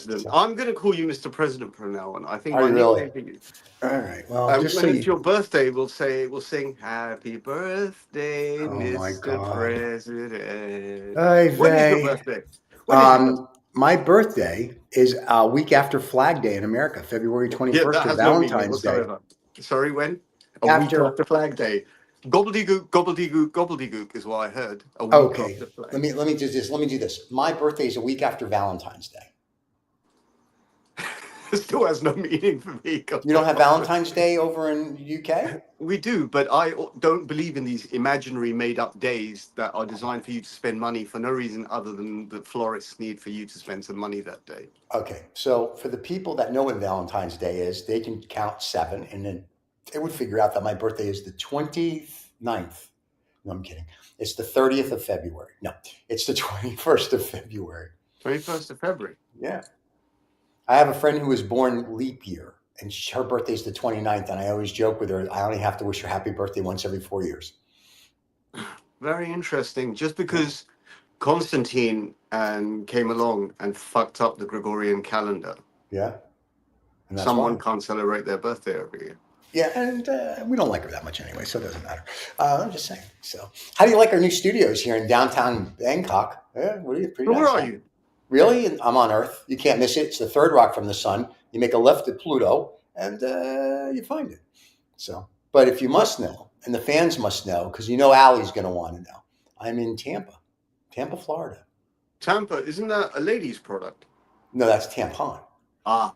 President. So, I'm going to call you Mr. President from now on. I think are my you really? nickname for you. All right. Well, just so When it's you. your birthday, we'll sing "Happy Birthday, Oh my Mr. God. President." Hey, When is your Vay. birthday? When is your birthday? My birthday is a week after Flag Day in America, February Yeah, that 21st, or has no meaning Valentine's Day. whatsoever. Sorry, when? A week After, after Flag Day. Gobbledygook, gobbledygook, gobbledygook is what I heard. A week okay, after Flag. let me do this. Let me do this. My birthday is a week after Valentine's Day. It still has no meaning for me. You don't have Valentine's Day over in UK? We do, but I don't believe in these imaginary made-up days that are designed for you to spend money for no reason other than the florists need for you to spend some money that day. Okay, so for the people that know what Valentine's Day is, they can count 7, and then they would figure out that my birthday is the 29th. No, I'm kidding. It's the 30th of February. No, it's the 21st of February. 21st of February. Yeah. I have a friend who was born leap year, and her birthday's the 29th, and I always joke with her, I only have to wish her happy birthday once every 4 years. Very interesting. Just because Constantine came along and fucked up the Gregorian calendar, Yeah. And that's someone why. can't celebrate their birthday every year. Yeah, and we don't like her that much anyway, so it doesn't matter. I'm just saying. So, how do you like our new studios here in downtown Bangkok? Yeah, what are you? Pretty So where nice, are huh? you? Really? And I'm on Earth. You can't miss it. It's the third rock from the sun. You make a left at Pluto, and you find it. So, but if you must know, and the fans must know, because you know Allie's going to want to know, I'm in Tampa, Florida. Tampa, isn't that a lady's product? No, that's tampon. Ah.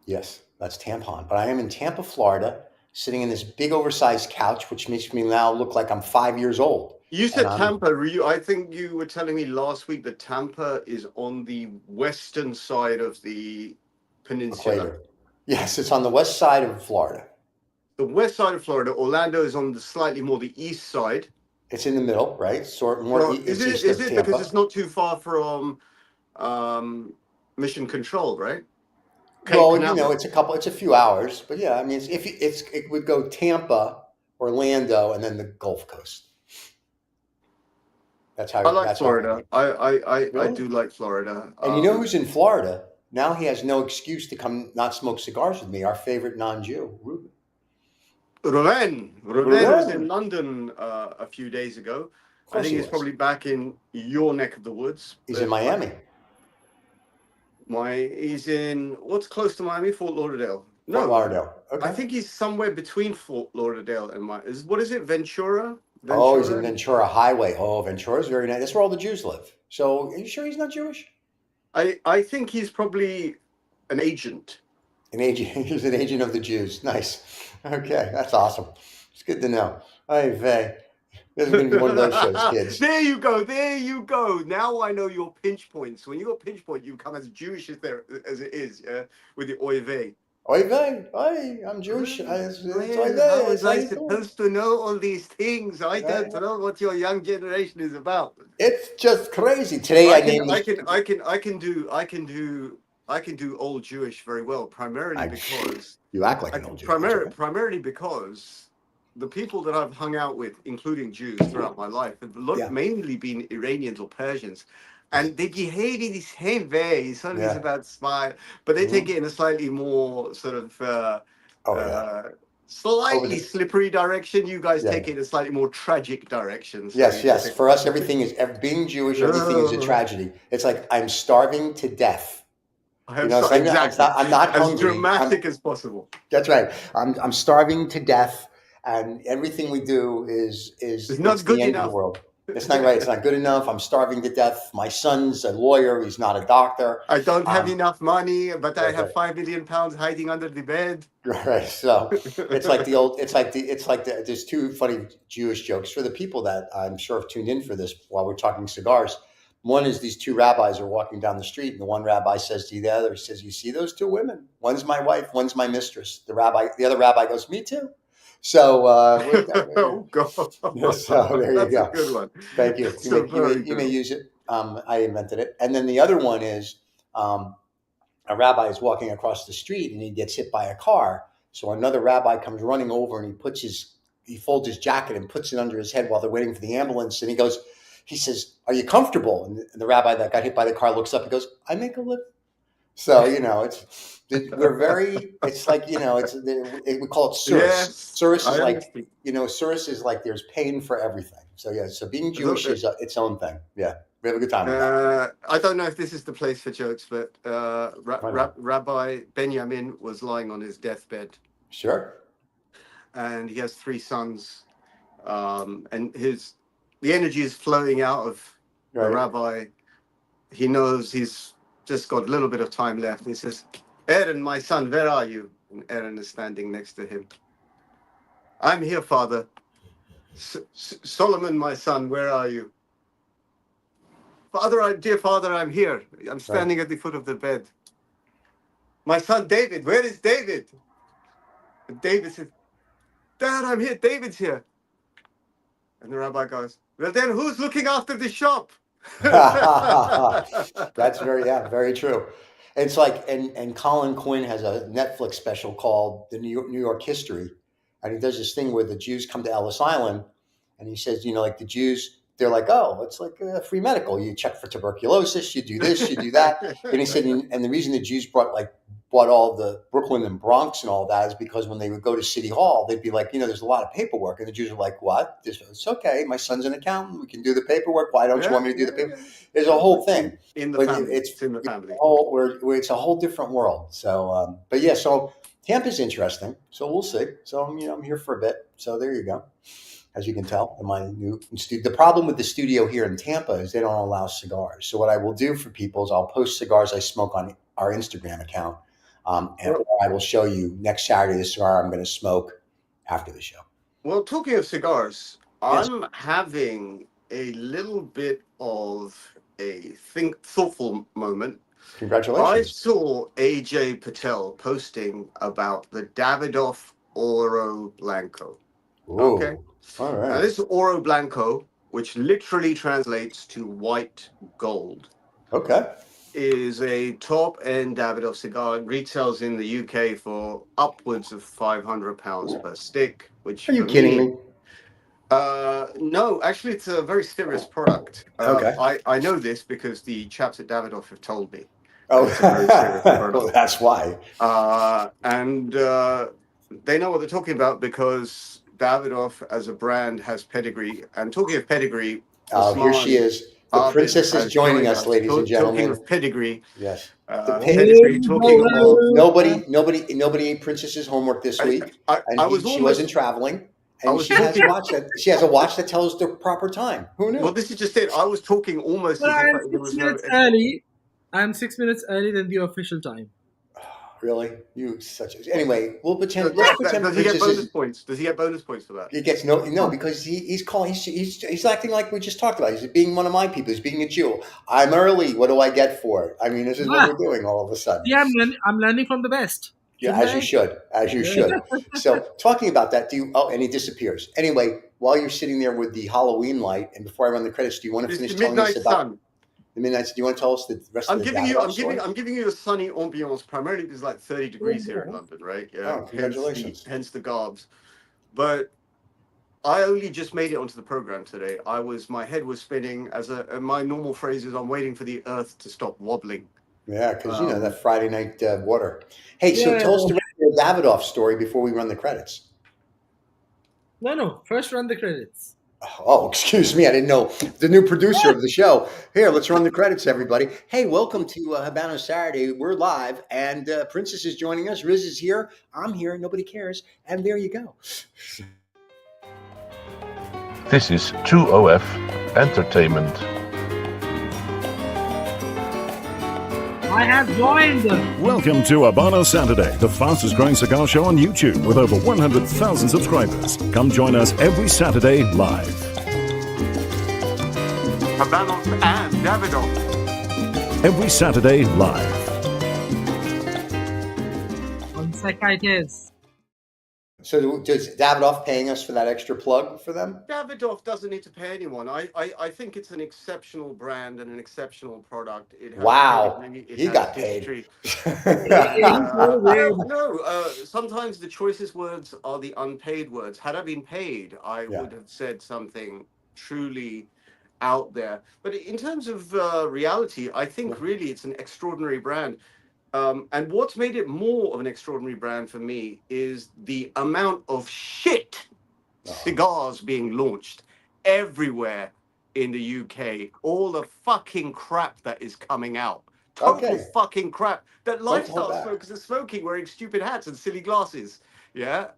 Yes, that's tampon. But I am in Tampa, Florida, sitting in this big oversized couch, which makes me now look like I'm 5 years old. You said Tampa. I think you were telling me last week that Tampa is on the western side of the peninsula. Equator. Yes, it's on the west side of Florida. The west side of Florida. Orlando is on the slightly more the east side. It's in the middle, right? Sort more. Well, is it because it's not too far from Mission Control, right? Well, you know, it's a few hours, but yeah, I mean, it would go Tampa, Orlando, and then the Gulf Coast. That's how I like that's Florida. I Really? do like Florida. And you know who's in Florida? Now he has no excuse to come not smoke cigars with me. Our favorite non-Jew, Ruben. Ruben was in London a few days ago. I think he's probably back in your neck of the woods. He's in Miami. He's in what's close to Miami, Fort Lauderdale. Fort Lauderdale. Okay. I think he's somewhere between Fort Lauderdale and what is it? Ventura? Oh, he's in Ventura Highway. Oh, Ventura's very nice. That's where all the Jews live. So, are you sure he's not Jewish? I think he's probably an agent. An agent. He's an agent of the Jews. Nice. Okay, that's awesome. It's good to know. Hey, Vay. This is going to be one of those shows, kids. There you go. There you go. Now I know your pinch points. When you got pinch point, you become as Jewish as it is, yeah, with the oy vey. Oy vey. I'm Jewish. How was I supposed to know all these things? I don't know what your young generation is about. It's just crazy. Today I can do old Jewish very well, primarily because you act like an old Jew. Primarily because the people that I've hung out with, including Jews throughout my life, have mainly been Iranians or Persians. And they behave in the same way. It's always about smile, but they take it in a slightly more sort of slightly slippery direction. You guys take it in a slightly more tragic direction. So yes. For us, everything is being Jewish. Everything is a tragedy. It's like I'm starving to death. I'm not hungry. As dramatic as possible. That's right. I'm starving to death, and everything we do is not good the end enough. Of the world. It's not right. It's not good enough. I'm starving to death. My son's a lawyer. He's not a doctor. I don't have enough money, but I have £5 million hiding under the bed. Right. So it's like there's two funny Jewish jokes for the people that I'm sure have tuned in for this while we're talking cigars. One is these two rabbis are walking down the street, and the one rabbi says to the other, he says, "You see those two women? One's my wife, one's my mistress." The other rabbi goes, "Me too." So, oh God! So there you go. That's a good one. Thank you. You may use it. I invented it. And then the other one is a rabbi is walking across the street and he gets hit by a car. So another rabbi comes running over and he folds his jacket and puts it under his head while they're waiting for the ambulance. And he says, "Are you comfortable?" And the rabbi that got hit by the car looks up and goes, "I make a living." So we're very. It's like we call it Surus. Yes, Surus I is like understand. Surus is like there's pain for everything. So yeah, so being I thought Jewish is its own thing. Yeah, we have a good time with that. I don't know if this is the place for jokes, but Why not? Rabbi Benjamin was lying on his deathbed, Sure. and he has three sons, and the energy is flowing out of the Right. rabbi. He knows he's just got a little bit of time left. He says, "Aaron, my son, where are you?" And Aaron is standing next to him. "I'm here, Father." Solomon, my son, where are you? Dear Father, I'm here. I'm Right. standing at the foot of the bed. My son David, where is David? And David says, Dad, I'm here. David's here. And the rabbi goes, well, then who's looking after the shop? That's very true. It's like, and Colin Quinn has a Netflix special called The New York History, and he does this thing where the Jews come to Ellis Island, and he says, like the Jews, they're like, oh, it's like free medical. You check for tuberculosis, you do this, you do that, and he said, and the reason the Jews bought all the Brooklyn and Bronx and all that is because when they would go to City Hall, they'd be like, there's a lot of paperwork. And the Jews are like, what? It's okay. My son's an accountant. We can do the paperwork. Why don't you want me to do the paperwork? There's a whole thing. In the But family. it's in the family. where it's a whole different world. So, but yeah, so Tampa's interesting. So we'll see. So, I'm here for a bit. So there you go. As you can tell, in my new studio. The problem with the studio here in Tampa is they don't allow cigars. So what I will do for people is I'll post cigars I smoke on our Instagram account. And I will show you next Saturday the cigar I'm going to smoke after the show. Well, talking of cigars, Yes. I'm having a little bit of a thoughtful moment. Congratulations. I saw AJ Patel posting about the Davidoff Oro Blanco. Ooh, okay. All right. Now, this Oro Blanco, which literally translates to white gold, Okay. is a top-end Davidoff cigar. It retails in the UK for upwards of £500 per stick. Which Are you kidding me? No, actually, it's a very serious product. Okay. I know this because the chaps at Davidoff have told me. Oh, It's a very serious product. Well, that's why. And they know what they're talking about because Davidoff, as a brand, has pedigree. And talking of pedigree, Here she is. The princess is joining us, ladies and gentlemen. Talking of pedigree, The pedigree. Talking of nobody ate Princess's homework this week, she wasn't traveling, and she has a watch that she has a watch that tells the proper time. Who knew? Well, this is just it. I was talking almost But as I if am there 6 was no. minutes early. I am 6 minutes early than the official time. Really? You such a... Anyway, we'll pretend. Let's pretend. Does he get bonus points? Does he get bonus points for that? He gets no because he's calling. He's acting like we just talked about. He's being one of my people. He's being a Jew. I'm early. What do I get for it? I mean, this is what we're doing all of a sudden. Yeah, I'm learning from the best. Yeah, as you should. So, talking about that, and he disappears. Anyway, while you're sitting there with the Halloween light, and before I run the credits, do you want to finish telling us about the Midnight? Do you want to tell us the rest of the story? I'm giving you a sunny ambiance, primarily because it's like 30 degrees here in London, right? Yeah. Oh, congratulations. Hence the garbs. But I only just made it onto the program today. My head was spinning. My normal phrase is, I'm waiting for the earth to stop wobbling. Yeah, because that Friday night water. Hey, so tell us the rest of the Davidoff story before we run the credits. No. First run the credits. Oh, excuse me. I didn't know. The new producer of the show. Here, let's run the credits, everybody. Hey, welcome to Habanos Saturday. We're live, and Princess is joining us. Riz is here. I'm here. Nobody cares. And there you go. This is 2OF Entertainment. I have joined. Welcome to Habanos Saturday, the fastest growing cigar show on YouTube with over 100,000 subscribers. Come join us every Saturday live. Habanos and Davidoff. Every Saturday live. Fonseca it is. So does Davidoff paying us for that extra plug for them? Davidoff doesn't need to pay anyone. I think it's an exceptional brand and an exceptional product. He got paid. No, sometimes the choicest words are the unpaid words. Had I been paid, I would have said something truly out there. But in terms of reality, I think really it's an extraordinary brand. And what's made it more of an extraordinary brand for me is the amount of shit cigars being launched everywhere in the UK. All the fucking crap that is coming out. Total fucking crap. That lifestyle smokers are smoking, wearing stupid hats and silly glasses. Yeah.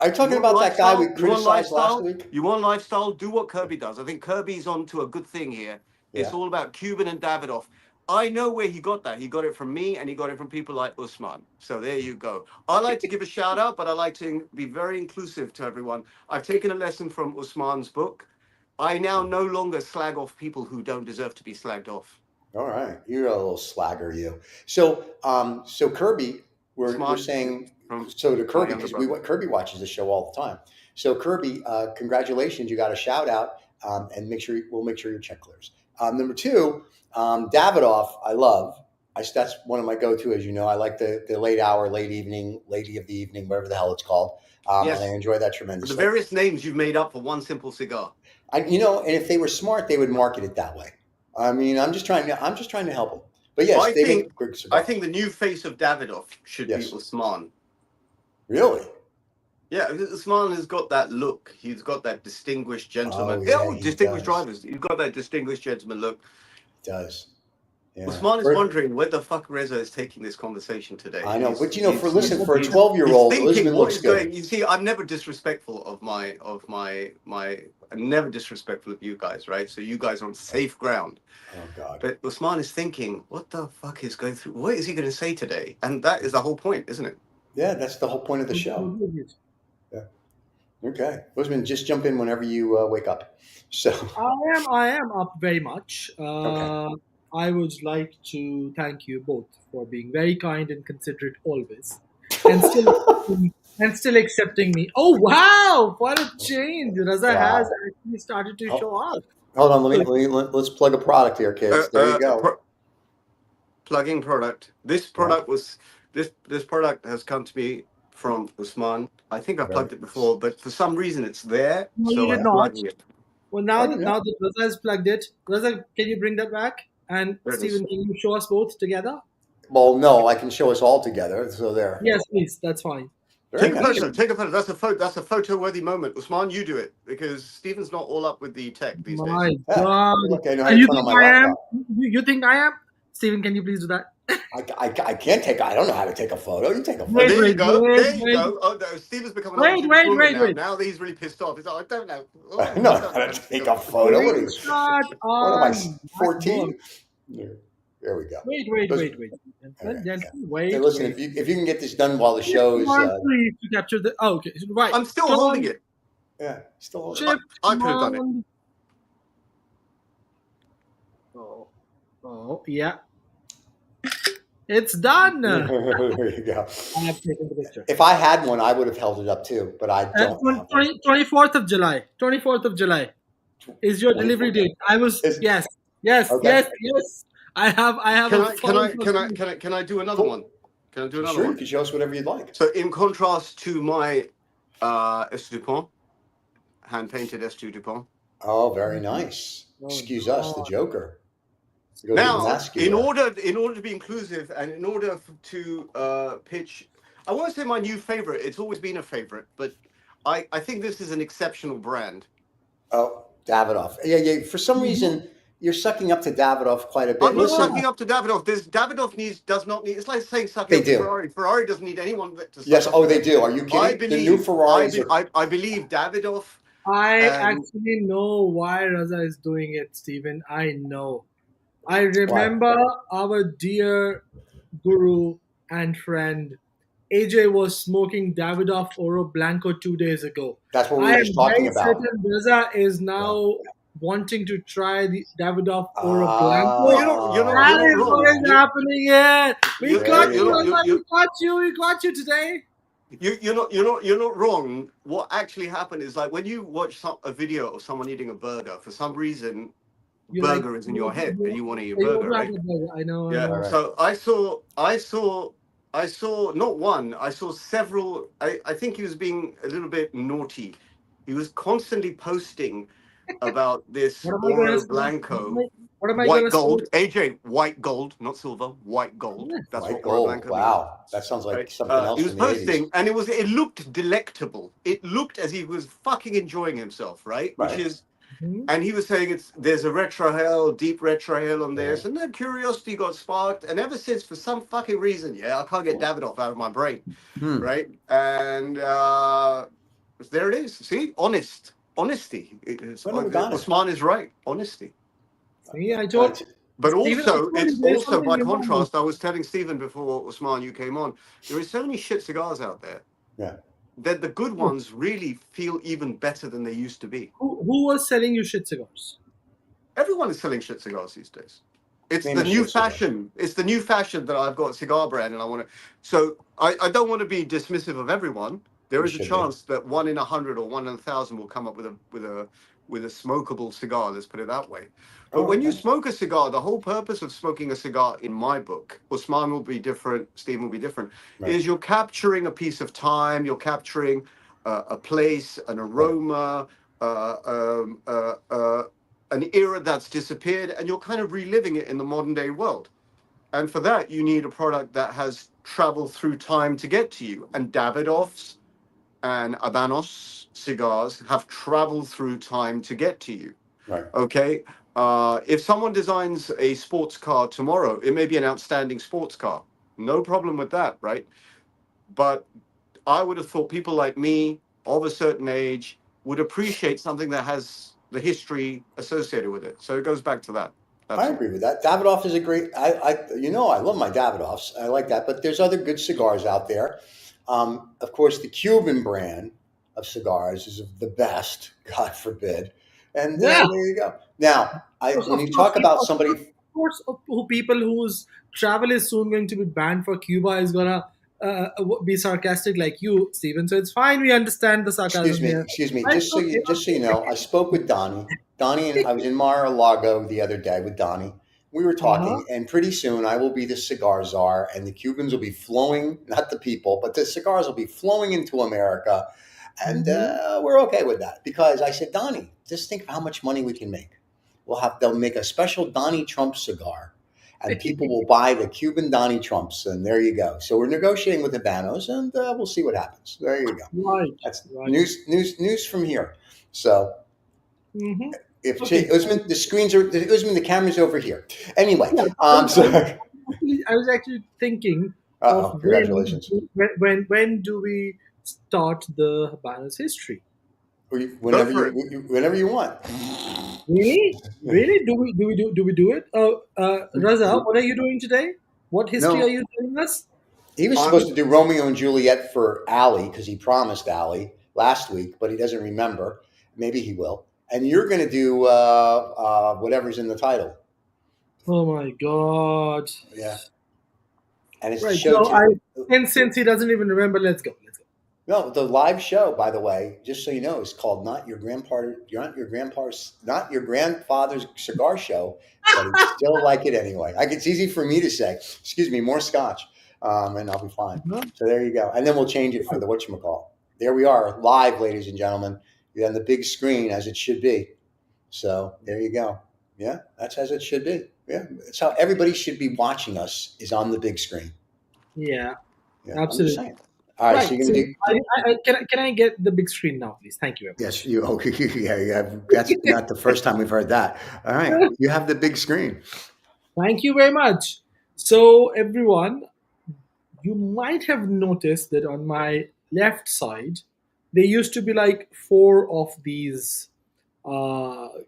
Are you talking about that guy we criticized last week? You want lifestyle? Do what Kirby does. I think Kirby's on to a good thing here. It's all about Cuban and Davidoff. I know where he got that. He got it from me, and he got it from people like Usman. So there you go. I like to give a shout out, but I like to be very inclusive to everyone. I've taken a lesson from Usman's book. I now no longer slag off people who don't deserve to be slagged off. All right, you're a little slagger, you. So, so Kirby, we're saying so to Kirby, because Kirby watches the show all the time. So Kirby, congratulations, you got a shout out, and we'll make sure your check clears. Number two. Davidoff, I love. That's one of my go-to, as you know. I like the late hour, late evening, lady of the evening, whatever the hell it's called. Yes. And I enjoy that tremendously. The various names you've made up for one simple cigar. And if they were smart, they would market it that way. I mean, I'm just trying to help them. But yes, I think the new face of Davidoff should be Usman. Really? Yeah, Usman has got that look. He's got that distinguished gentleman. Distinguished drivers. You've got that distinguished gentleman look. Does. Yeah. Usman is wondering where the fuck Reza is taking this conversation today. I know, but for a 12-year-old, Usman looks good. You see, I'm never disrespectful I'm never disrespectful of you guys, right? So you guys are on safe ground. Oh God. But Usman is thinking, what the fuck is going through? What is he going to say today? And that is the whole point, isn't it? Yeah, that's the whole point of the show. Yeah. Okay, Usman, just jump in whenever you wake up. So I am up very much. I would like to thank you both for being very kind and considerate always, and still accepting me. Oh wow, what a change! Reza has actually started to show up. Hold on, let's plug a product here, kids. There you go. Plugging product. This product this product has come to me from Usman. I think I plugged it before, but for some reason it's there. No, so you did not. Well, now that Reza has plugged it, Reza, can you bring that back? And Stephen, can you show us both together? Well, no, I can show us all together. So there. Yes, please. That's fine. Take a photo. Take a photo. That's a photo-worthy moment. Usman, you do it because Stephen's not all up with the tech these days. My God! And you think I am? You think I am? Stephen, can you please do that? I can't take. I don't know how to take a photo. You take a photo. There you go. There you go. Oh, no, Stephen's becoming wait. Now that he's really pissed off. He's like, I don't know. I know how to take a photo. What am I, 14? There we go. Wait. Hey, listen, if you can get this done while the show's to capture the okay, right. I'm still holding it. Yeah, still holding it. I could have done it. Oh, yeah. It's done. There you go. I have taken the picture. If I had one, I would have held it up too, but I don't. 24th of July. 24th of July is your delivery date. Yes. I have. Can I do another one? Can I do another one? You can show us whatever you'd like. So in contrast to my Est Dupont, hand painted Est Dupont. Oh, very nice. Excuse us, the Joker. Now, in order to be inclusive and in order to pitch, I won't say my new favorite. It's always been a favorite, but I think this is an exceptional brand. Oh, Davidoff. Yeah. For some reason, you're sucking up to Davidoff quite a bit. I'm not sucking up to Davidoff. Does not need. It's like saying sucking up to Ferrari. Ferrari doesn't need anyone to. Yes. Oh, they do. Are you kidding? The new Ferraris. I believe Davidoff. I actually know why Reza is doing it, Stephen. I know. I remember our dear guru and friend AJ was smoking Davidoff Oro Blanco 2 days ago. That's what we were just talking about. I am very certain Reza is now wanting to try the Davidoff Oro Blanco. That is what is happening here. We got you today. You're not wrong. What actually happened is like when you watch a video of someone eating a burger, for some reason. Burger is in your head and you want to eat a burger, right? I know. Yeah. Right. So I saw not one. I saw several. I think he was being a little bit naughty. He was constantly posting about this What am I going to Oro say? Blanco, What am I going white to gold. say? AJ, white gold, not silver, white gold. Yeah. That's White what Oro gold. Blanco means. Wow. That sounds like Right? something He else was from the 80s. posting, and it looked delectable. It looked as he was fucking enjoying himself, right? Which Right. is, Mhm. and he was saying there's a retrohale, deep retrohale on Yeah. this, and then curiosity got sparked, and ever since, for some fucking reason, I can't get Davidoff out of my brain, right? And there it is. See, honesty. Usman is right. Honesty. See, I told But Stephen. I also, told it's you there's also something by you want. contrast. I was telling Stephen before Usman, you came on. There is so many shit cigars out there. Yeah. That the good ones really feel even better than they used to be. Who was selling you shit cigars? Everyone is selling shit cigars these days. It's Name the a new shit cigar. fashion. It's the new fashion that I've got a cigar brand, and I want to. So I don't want to be dismissive of everyone. There is a chance that 1 in 100 or 1 in 1,000 will come up with a smokable cigar. Let's put it that way. But when you smoke a cigar, the whole purpose of smoking a cigar, in my book, Usman will be different, Stephen will be different, is you're capturing a piece of time, you're capturing a place, an aroma, an era that's disappeared, and you're kind of reliving it in the modern day world. And for that, you need a product that has traveled through time to get to you. And Davidoff's and Habanos cigars have traveled through time to get to you. Right. Okay. If someone designs a sports car tomorrow, it may be an outstanding sports car. No problem with that, right? But I would have thought people like me of a certain age would appreciate something that has the history associated with it. So it goes back to that. I agree with that. Davidoff is a great. I love my Davidoffs. I like that. But there's other good cigars out there. Of course, the Cuban brand of cigars is the best. God forbid. And there you go. Now, when you talk about somebody, of course, who people whose travel is soon going to be banned for Cuba is gonna be sarcastic like you, Stephen. So it's fine. We understand the sarcasm here. Excuse me. Just so you know, I spoke with Donnie. Donnie and I was in Mar-a-Lago the other day with Donnie. We were talking, and pretty soon I will be the cigar czar, and the Cubans will be flowing, not the people, but the cigars will be flowing into America. And we're okay with that because I said, Donnie, just think of how much money we can make. They'll make a special Donnie Trump cigar, and people will buy the Cuban Donnie Trumps, and there you go. So we're negotiating with Habanos, and we'll see what happens. There you go. Right. That's news from here. So if Usman, the screens are Usman, the camera's over here. Anyway, I was actually thinking of congratulations. When do we start the Habanos history? Whenever you want. Really? Do we do it? Reza, what are you doing today? What history are you telling us? He was supposed to do Romeo and Juliet for Allie because he promised Allie last week, but he doesn't remember. Maybe he will. And you're going to do whatever's in the title. Oh my God! Yeah. And it's right. show. And since he doesn't even remember, let's go. No, the live show, by the way, just so you know, is called not your grandfather's cigar show, but it's still like it anyway. It's easy for me to say. Excuse me, more scotch, and I'll be fine. So there you go, and then we'll change it for the whatchamacall. There we are, live, ladies and gentlemen. You're on the big screen as it should be. So there you go. Yeah, that's as it should be. Yeah, it's how everybody should be watching us is on the big screen. Yeah absolutely. All right, so you're gonna do. Can I get the big screen now, please? Thank you. Yes, you. Okay, yeah. That's not the first time we've heard that. All right, you have the big screen. Thank you very much. So, everyone, you might have noticed that on my left side, there used to be like 4 of these bobbleheads,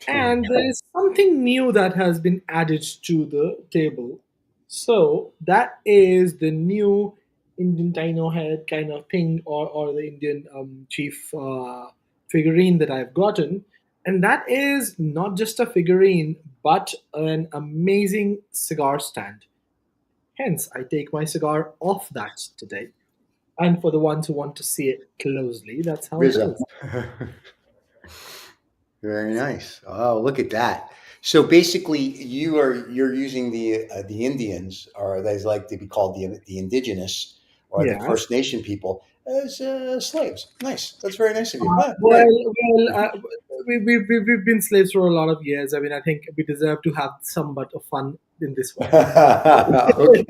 and there is something new that has been added to the table. So that is the new Indian Dino head kind of thing, or the Indian chief figurine that I've gotten. And that is not just a figurine, but an amazing cigar stand. Hence, I take my cigar off that today. And for the ones who want to see it closely, that's how it is. Very nice. Oh, look at that. So basically, you're using the Indians, or they like to be called the indigenous, or the First Nation people, as slaves. Nice. That's very nice of you. We've been slaves for a lot of years. I mean, I think we deserve to have somewhat of fun in this one. Okay,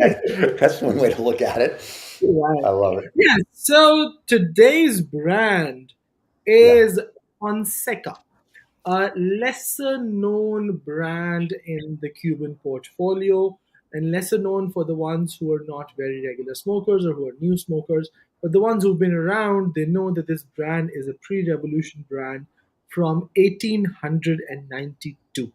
that's one way to look at it. Right. I love it. Yeah. So today's brand Yeah. is Fonseca, a lesser known brand in the Cuban portfolio, and lesser known for the ones who are not very regular smokers or who are new smokers. But the ones who've been around, they know that this brand is a pre-revolution brand from 1892.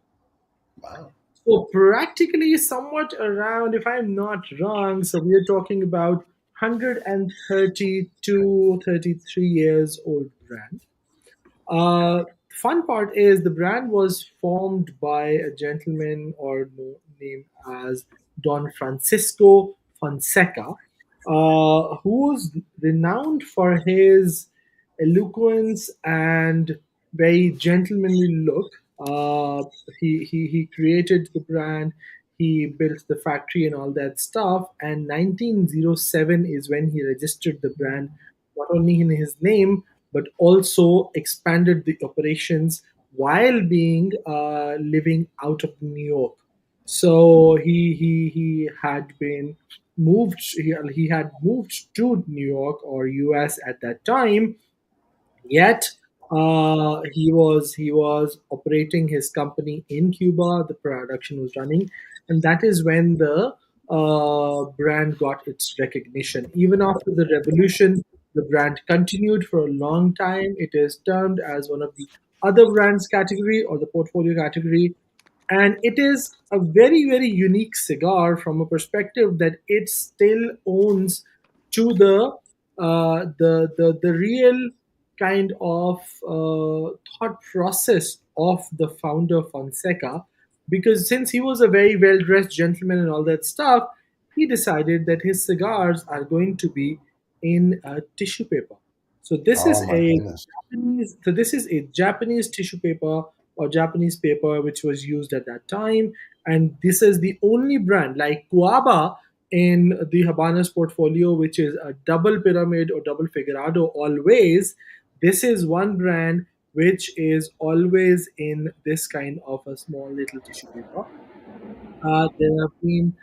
Wow. So practically somewhat around, if I'm not wrong, so we are talking about 132, 33 years old brand. Fun part is the brand was formed by a gentleman named as Don Francisco Fonseca, who's renowned for his eloquence and very gentlemanly look. He created the brand, he built the factory and all that stuff. And 1907 is when he registered the brand, not only in his name but also expanded the operations while being living out of New York. So he had been moved. He had moved to New York or U.S. at that time. Yet he was operating his company in Cuba. The production was running, and that is when the brand got its recognition. Even after the revolution, the brand continued for a long time. It is termed as one of the other brands category or the portfolio category, and it is a very very unique cigar from a perspective that it still owns to the real kind of thought process of the founder Fonseca, because since he was a very well dressed gentleman and all that stuff, he decided that his cigars are going to be in tissue paper. So this Oh is my a goodness. Japanese tissue paper or Japanese paper which was used at that time, and this is the only brand like Cuaba in the Habanos portfolio, which is a double pyramid or double figurado always. This is one brand which is always in this kind of a small little tissue paper. There have been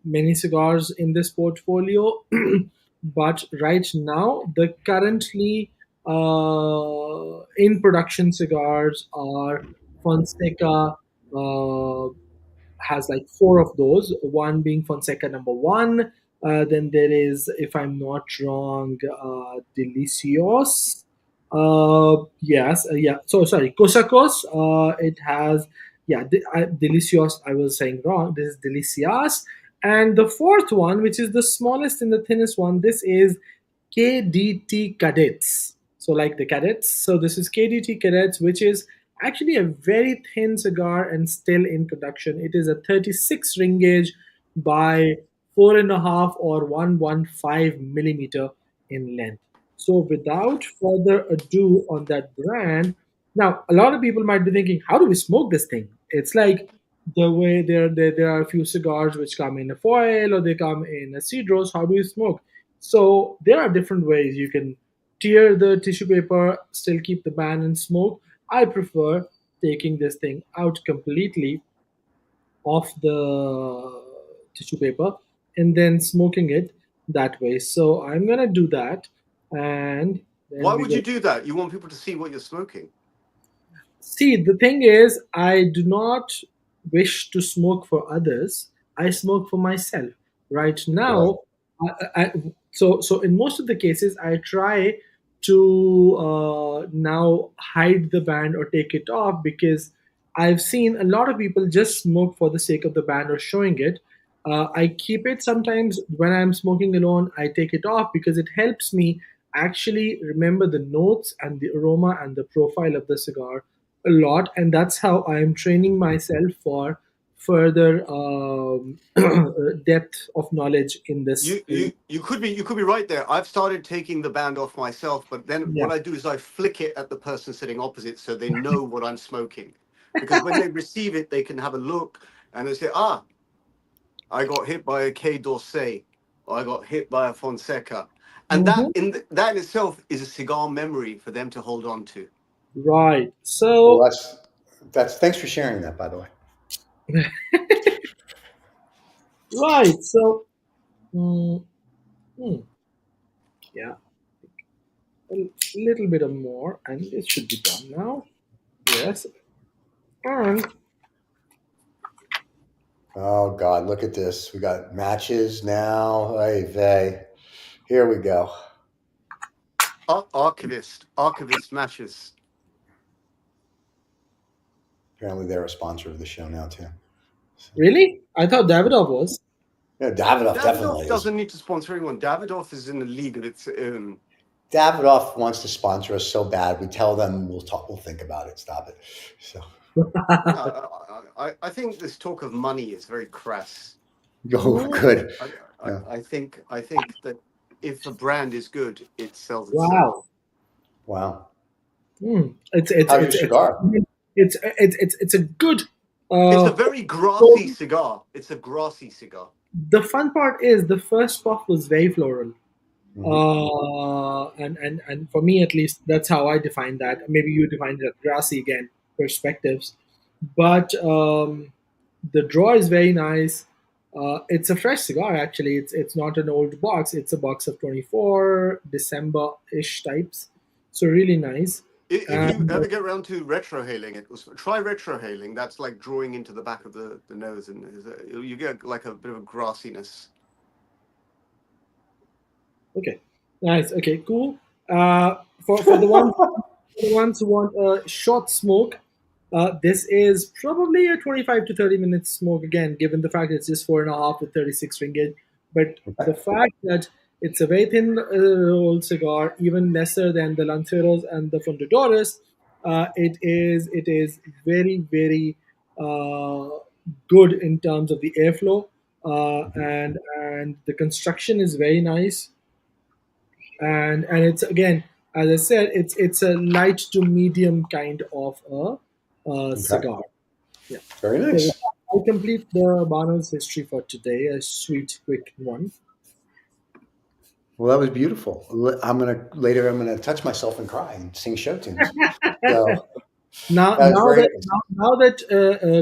many cigars in this portfolio, but right now, the currently in production cigars are Fonseca. Has like four of those, one being Fonseca number one. Then there is, if I'm not wrong, Delicios. Yes, yeah. So sorry, Cosacos. It has, yeah, Delicios. I was saying wrong. This is Delicias. And the fourth one, which is the smallest and the thinnest one, this is KDT Cadets. So like the cadets. So this is KDT Cadets, which is actually a very thin cigar and still in production. It is a 36 ring gauge by 4.5 or 115 millimeter in length. So without further ado on that brand, now a lot of people might be thinking, how do we smoke this thing? It's like the way there are a few cigars which come in a foil or they come in a cedros. How do you smoke? So there are different ways you can tear the tissue paper, still keep the band and smoke. I prefer taking this thing out completely off the tissue paper and then smoking it that way. So I'm gonna do that, and then Why we would you go. do that? You want people to see what you're smoking. See, the thing is, I do not wish to smoke for others. I smoke for myself. Right Right. now, so in most of the cases, I try to now hide the band or take it off because I've seen a lot of people just smoke for the sake of the band or showing it. I keep it sometimes when I'm smoking alone. I take it off because it helps me actually remember the notes and the aroma and the profile of the cigar a lot, and that's how I'm training myself for further depth of knowledge in this. You could be right there. I've started taking the band off myself, but then Yeah. what I do is I flick it at the person sitting opposite so they know what I'm smoking. Because when they receive it, they can have a look and they say, I got hit by a K Dorsey, or I got hit by a Fonseca. And that in itself is a cigar memory for them to hold on to. Right. So Well, that's. Thanks for sharing that, by the way. right. So mm, mm, yeah, a little bit of more, and it should be done now. Yes. And Oh God, look at this. We got matches now. Hey, vey. Here we go. Archivist matches. Apparently, they're a sponsor of the show now too. So, really, I thought Davidoff was. yeah, Davidoff definitely Davidoff is. doesn't need to sponsor anyone. Davidoff is in a league of its own. Davidoff wants to sponsor us so bad. We tell them we'll talk. We'll think about it. Stop it. So, I think this talk of money is very crass. oh, good. I think that if a brand is good, it sells itself. Wow. Wow. It's How's your cigar? it's a good. It's a very grassy cigar. It's a grassy cigar. The fun part is the first puff was very floral. Mm-hmm. And for me at least, that's how I define that. Maybe you define it as grassy again, perspectives. But the draw is very nice. It's a fresh cigar actually. It's not an old box. It's a box of 24 December-ish types. So really nice. If you ever get around to retrohaling it, try retrohaling. That's like drawing into the back of the nose, and you get like a bit of a grassiness. Okay, nice. Okay, cool. For the ones who want a short smoke, this is probably a 25 to 30 minute smoke again, given the fact it's just 4.5 with 36 ringgit. But the fact that it's a very thin rolled cigar, even lesser than the Lanceros and the Fundadores, it is very very good in terms of the airflow, and the construction is very nice. And it's again, as I said, it's a light to medium kind of a cigar. Yeah, very nice. So I complete the Habanos history for today. A sweet, quick one. Well, that was beautiful. I'm gonna touch myself and cry and sing show tunes. So Now that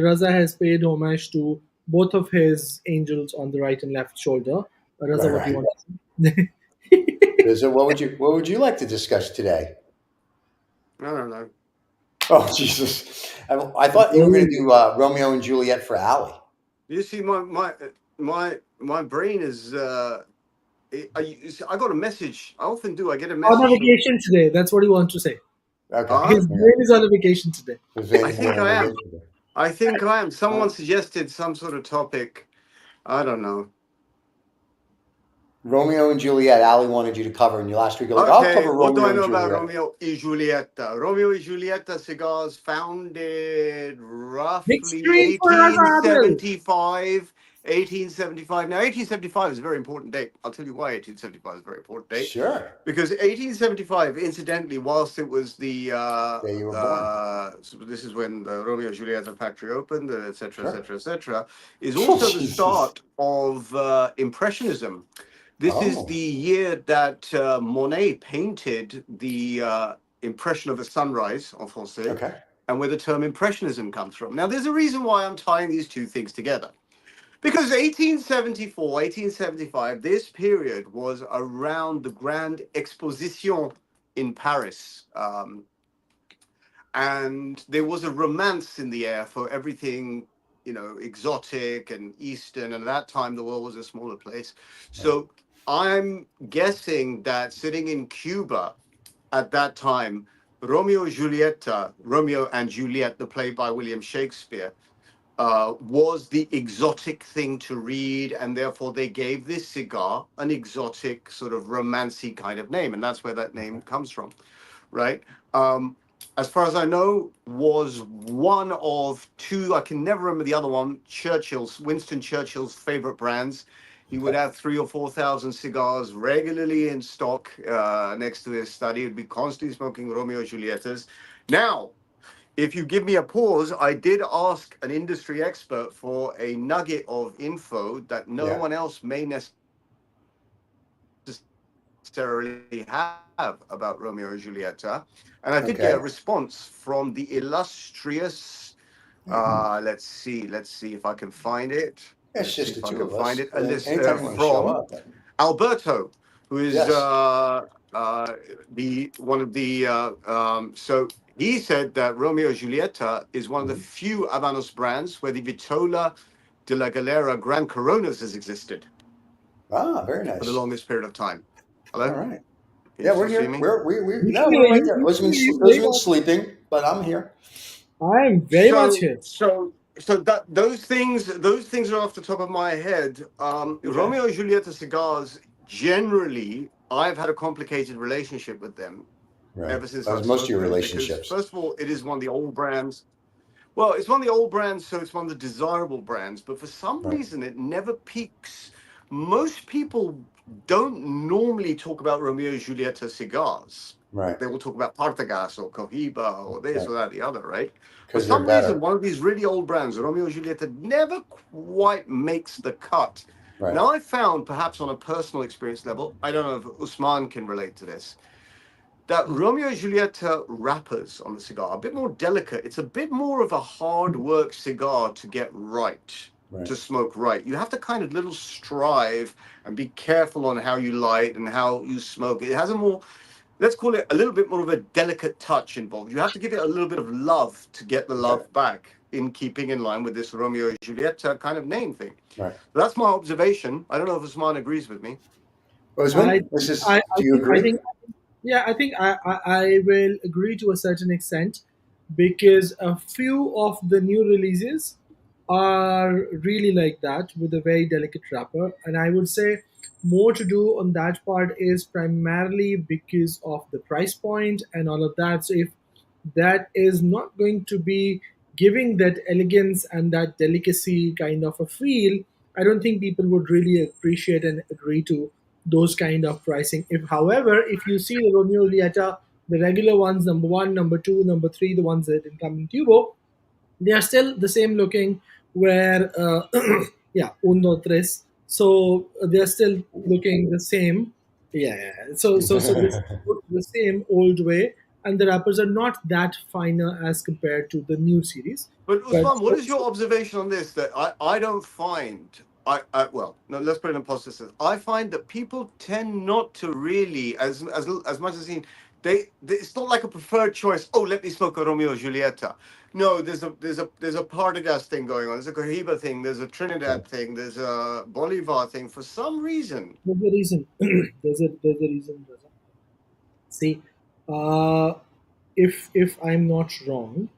Reza has paid homage to both of his angels on the right and left shoulder, Reza, what do you want to say? Reza, what would you like to discuss today? I don't know. Oh Jesus! I thought you were going to do Romeo and Juliet for Allie. You see, my brain is. I got a message. I often do. I get a message. On vacation today. That's what he wants to say. Okay. His brain is on a vacation today. I think I am. Someone suggested some sort of topic. I don't know. Romeo and Juliet. Allie wanted you to cover, and you last week. Like, I'll cover Romeo and Juliet. What do I know about Romeo y Julieta? Romeo y Julieta cigars founded roughly 1875. 1875. Now, 1875 is a very important date. I'll tell you why 1875 is a very important date. Sure. Because 1875, incidentally, whilst it was the day you were born. So this is when the Romeo and Julieta factory opened, etc., etc., etc., is also the start of Impressionism. This is the year that Monet painted the Impression of a Sunrise en français, and where the term Impressionism comes from. Now, there's a reason why I'm tying these two things together. Because 1874, 1875, this period was around the Grand Exposition in Paris. And there was a romance in the air for everything, exotic and Eastern. And at that time, the world was a smaller place. So I'm guessing that sitting in Cuba at that time, Romeo and Juliet, the play by William Shakespeare, was the exotic thing to read, and therefore they gave this cigar an exotic sort of romancy kind of name, and that's where that name comes from, right? As far as I know, was one of two, I can never remember the other one, Winston Churchill's favorite brands. He would have 3,000 or 4,000 cigars regularly in stock next to his study. He'd be constantly smoking Romeo and Julietas. Now, if you give me a pause, I did ask an industry expert for a nugget of info that no one else may necessarily necessarily have about Romeo and Julieta, and I did get a Okay. response from the illustrious. Let's see if I can find it. It's Let's see just the if I two can of find us. it. A And list anytime you want to show from up. Alberto, who is Yes. the one of the. So he said that Romeo and Julieta is one of the few Habanos brands where the Vitola de la Galera Gran Coronas has existed Ah, very for the nice. longest period of time. Hello, All right. can you Yeah, we're still see here. me? We No, can we're hear right you. there. We can hear you very Rosamond's much. sleeping, but I'm here. I'm very much So, here. that those things are off the top of my head. Okay. Romeo and Julieta cigars. Generally, I've had a complicated relationship with them Right. ever since As I've most of smoked your them because, relationships. first of all, it is one of the old brands. Well, it's one of the old brands, so it's one of the desirable brands. But for some Right. reason, it never peaks. Most people don't normally talk about Romeo and Julieta cigars. Right. They will talk about Partagas or Cohiba or this Right. or that, the other, right? For Because they're some reason, better. one of these really old brands, Romeo and Julieta, never quite makes the cut. Right. Now, I found, perhaps on a personal experience level, I don't know if Usman can relate to this, that Romeo and Julieta wrappers on the cigar are a bit more delicate. It's a bit more of a hard work cigar to get right, Right. to smoke right. You have to kind of little strive and be careful on how you light and how you smoke. It has a more, let's call it a little bit more of a delicate touch involved. You have to give it a little bit of love to get the Okay. love back, in keeping in line with this Romeo and Julieta kind of name thing. Right. That's my observation. I don't know if Usman agrees with me. I, Rosamond, this is. I, Do you I agree? think, yeah, I think I will agree to a certain extent because a few of the new releases are really like that with a very delicate wrapper, and I would say more to do on that part is primarily because of the price point and all of that. So if that is not going to be giving that elegance and that delicacy kind of a feel, I don't think people would really appreciate and agree to those kind of pricing. If, however, if you see the Romeo and Julieta, the regular ones, number one, number two, number three, the ones that didn't come in tubo, they are still the same looking. Where, yeah, uno tres. So they are still looking the same. Yeah, yeah, yeah. So this look the same old way, and the wrappers are not that finer as compared to the new series. But But Usman, what is your observation on this? That I don't find well, no, let's put it in positive sense. I find that people tend not to really, as much as they it's not like a preferred choice. Oh, let me smoke a Romeo and Julieta. No, there's a Partagas thing going on. There's a Cohiba thing. There's a Trinidad thing. There's a Bolivar thing. For some reason, there's a reason. There's a reason. Reza. See, uh, if I'm not wrong,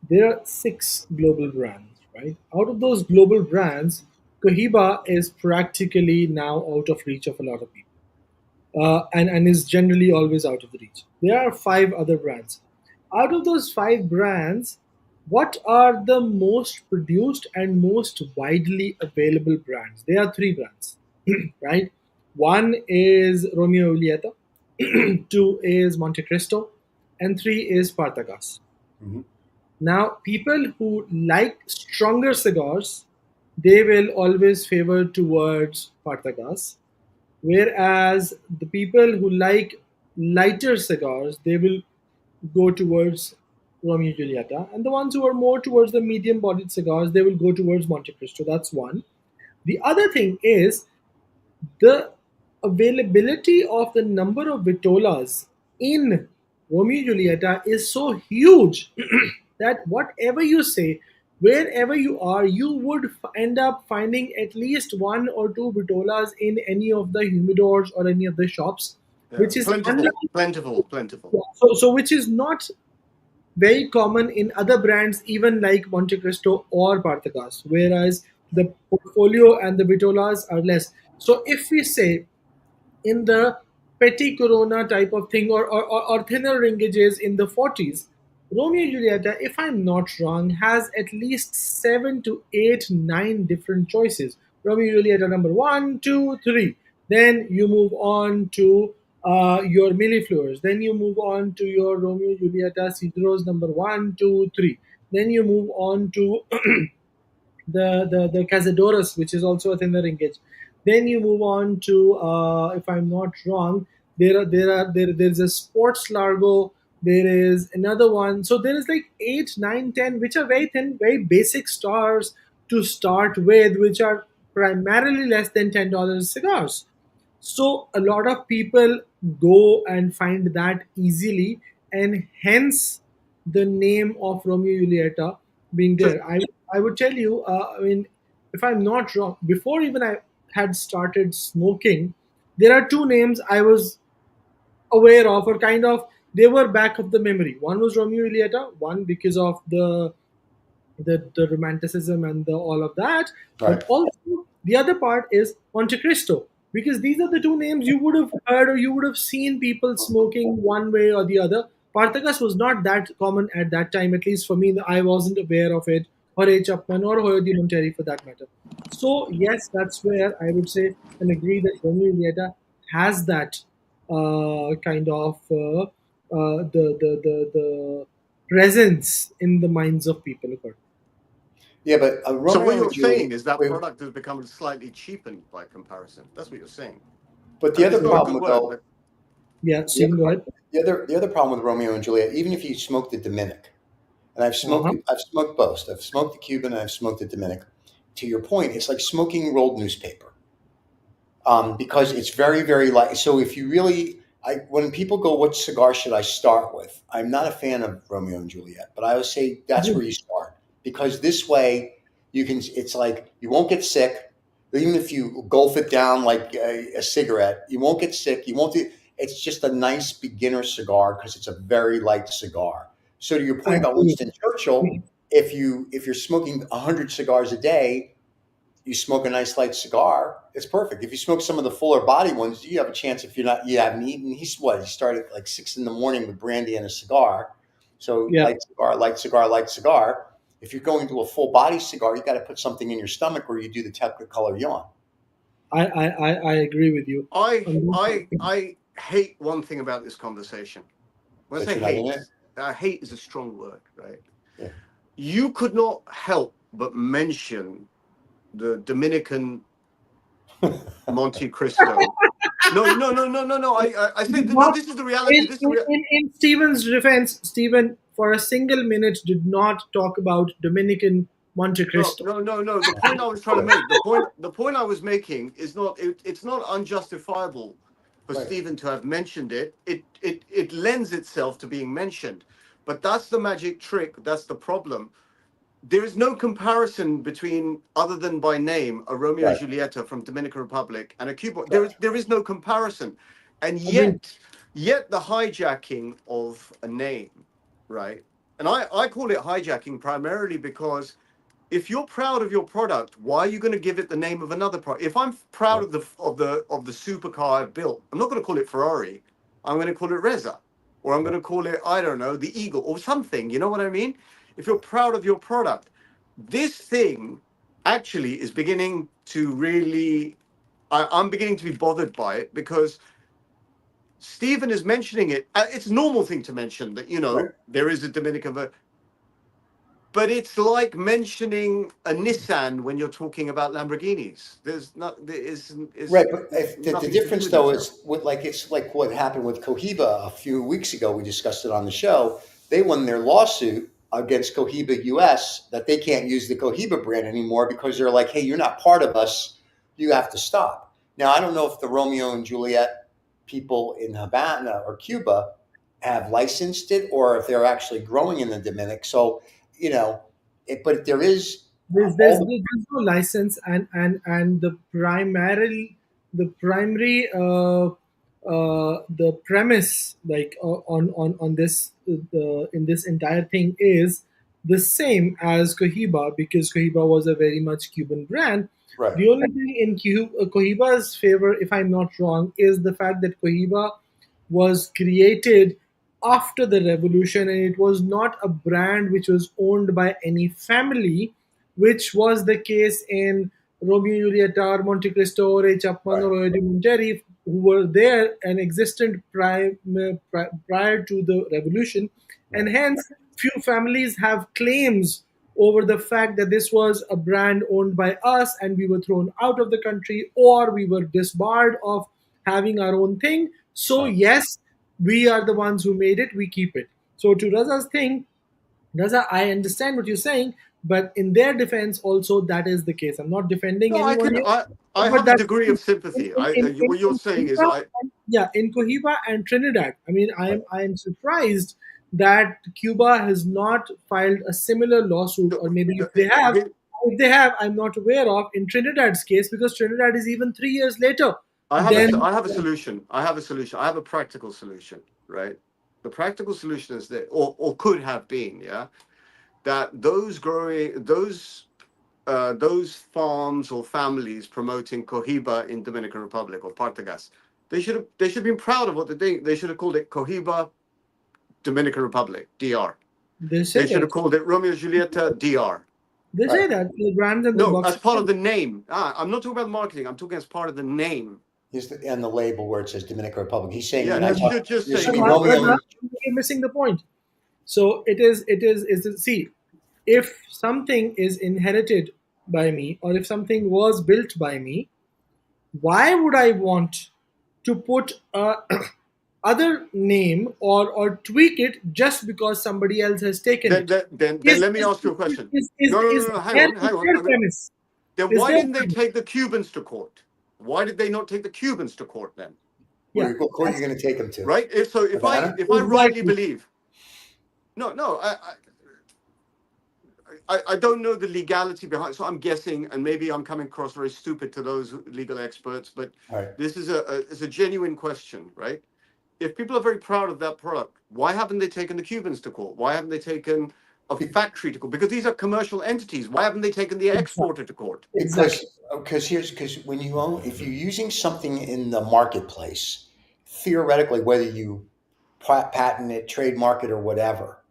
there are six global brands, right? Out of those global brands, Cohiba is practically now out of reach of a lot of people, and is generally always out of the reach. There are five other brands. Out of those five brands, what are the most produced and most widely available brands? There are three brands, right? One is Romeo y Julieta, two is Monte Cristo, and three is Partagas. Mhm. Now, people who like stronger cigars, they will always favor towards Partagas, whereas the people who like lighter cigars, they will go towards Romeo and Julieta, and the ones who are more towards the medium-bodied cigars, they will go towards Monte Cristo. That's one. The other thing is the availability of the number of vitolas in Romeo and Julieta is so huge that whatever you say, wherever you are, you would end up finding at least one or two vitolas in any of the humidors or any of the shops, yeah, which is plentiful, unlike, plentiful, plentiful. so which is not very common in other brands, even like Monte Cristo or Partagas, whereas the portfolio and the vitolas are less. So if we say in the petty corona type of thing, or thinner ringages in the 40s, Romeo and Julieta, if I'm not wrong, has at least 7 to 8, 9 different choices. Romeo and Julieta number one, two, three. Then you move on to your millifleurs. Then you move on to your Romeo and Julieta Cidros number one, two, three. Then you move on to the Cazadores, which is also a thinner ringage. Then you move on to, if I'm not wrong, there's a sports largo. There is another one. So there is like 8, 9, 10, which are very thin, very basic stars to start with, which are primarily less than $10 cigars. So a lot of people go and find that easily, and hence the name of Romeo and Julieta being So, there. I would tell you, I mean, if I'm not wrong, before even I had started smoking, there are two names I was aware of, or kind of they were back of the memory. One was Romeo and Julieta, one because of the romanticism and the all of that, Right. but also the other part is Monte Cristo, because these are the two names you would have heard or you would have seen people smoking one way or the other. Partagas was not that common at that time, at least for me. I wasn't aware of it, or A. Chapman or Hoyo de Monteri for that matter. So yes, that's where I would say and agree that Romeo and Julieta has that kind of the presence in the minds of people. Yeah, but so Romeo what and you're Juliet. saying is that Wait, product has become slightly cheapened by comparison. That's what you're saying. but the And other it's not a problem good with word, though, but Yeah, the other, Stephen, go ahead. the other problem with Romeo and Juliet, even if you smoke the Dominic, and Uh-huh. I've smoked both. I've smoked the Cuban and I've smoked the Dominic. To your point, it's like smoking rolled newspaper, because it's very, very light. So if you really, when people go, what cigar should I start with? I'm not a fan of Romeo and Juliet, but I always say that's where you start, because this way you can. It's like you won't get sick, even if you gulf it down like a cigarette. You won't get sick. You won't. It's just a nice beginner cigar because it's a very light cigar. So to your I point about agree. Winston Churchill, if you're smoking 100 cigars a day, you smoke a nice light cigar, it's perfect. If you smoke some of the fuller body ones, you have a chance. If you haven't eaten. He started at like 6 in the morning with brandy and a cigar. So Yeah, light cigar, light cigar, light cigar. If you're going to a full body cigar, you got to put something in your stomach, or you do the Technicolor yawn. I agree with you. I hate one thing about this conversation. When I That say you're not in hate, it. hate is a strong word, right? Yeah. You could not help but mention the Dominican Monte Cristo. No. I think Did no. not, This is the reality. This is the in Stephen's defense, Stephen, for a single minute, did not talk about Dominican Monte Cristo. no. The point I was trying to make, the point I was making is not. It's not unjustifiable for Right. Stephen to have mentioned it. It lends itself to being mentioned, but that's the magic trick. That's the problem. There is no comparison between, other than by name, a Romeo and Right. Julieta from Dominican Republic and a Cuban. Correct. There is no comparison, and Agreed. yet the hijacking of a name, right? And I call it hijacking primarily because if you're proud of your product, why are you going to give it the name of another product? If I'm proud Right. of the supercar I've built, I'm not going to call it Ferrari. I'm going to call it Reza, or I'm going to call it, I don't know, the Eagle or something. You know what I mean? If you're proud of your product, this thing actually is beginning to really. I'm beginning to be bothered by it because Stephen is mentioning it. It's a normal thing to mention that Right. there is a Dominican, but it's like mentioning a Nissan when you're talking about Lamborghinis. There is Right, but if the nothing to do difference with though each other. is it's like what happened with Cohiba a few weeks ago. We discussed it on the show. They won their lawsuit against Cohiba US that they can't use the Cohiba brand anymore because they're like, hey, you're not part of us. You have to stop. Now, I don't know if the Romeo and Juliet people in Havana or Cuba have licensed it or if they're actually growing in the Dominic. So, but there is all There's no license, and the primary the premise, like on this in this entire thing, is the same as Cohiba, because Cohiba was a very much Cuban brand. the right. The only thing in Cohiba's favor, if I'm not wrong, is the fact that Cohiba was created after the revolution, and it was not a brand which was owned by any family, which was the case in Romeo and Julieta or Monte Cristo or A. Chapman Right. or Royo de Monteri, who were there and existent prior to the revolution, and Right. hence few families have claims over the fact that this was a brand owned by us and we were thrown out of the country, or we were disbarred of having our own thing. So, yes, we are the ones who made it, we keep it. So, to Raza's thing, Raza, I understand what you're saying, but in their defense, also, that is the case. I'm not defending No, anyone here. I But have a that's degree of sympathy. What you're saying is Cohiba in Cohiba and Trinidad. I mean, I am surprised that Cuba has not filed a similar lawsuit, or maybe if they have, I'm not aware of in Trinidad's case, because Trinidad is even 3 years later. I have a Then solution. I have a solution. I have a practical solution, right? The practical solution is that, or could have been, yeah, that those farms or families promoting Cohiba in Dominican Republic or Partagas, they should have been proud of what they're doing. They should have called it Cohiba Dominican Republic, DR. they say They should have that. called it Romeo y Julieta, DR. They say that the brands and the No, box. as part of the name. I'm not talking about marketing. I'm talking as part of the name. And the label where it says Dominican Republic. He's saying, Yeah, you should just say You're missing the point. So it is see, if something is inherited by me, or if something was built by me, why would I want to put a other name or tweak it just because somebody else has taken it? Then let me ask you a question. No, hang on. Premise. Then why didn't they take the Cubans to court? Why did they not take the Cubans to court then? What court are you going to take them to? Right. If I rightly believe, I don't know the legality behind. So I'm guessing, and maybe I'm coming across very stupid to those legal experts, but this is a genuine question, right? If people are very proud of that product, why haven't they taken the Cubans to court? Why haven't they taken a factory to court? Because these are commercial entities. Why haven't they taken the exporter to court? Because when if you're using something in the marketplace, theoretically, whether you patent it, trademark it, or whatever,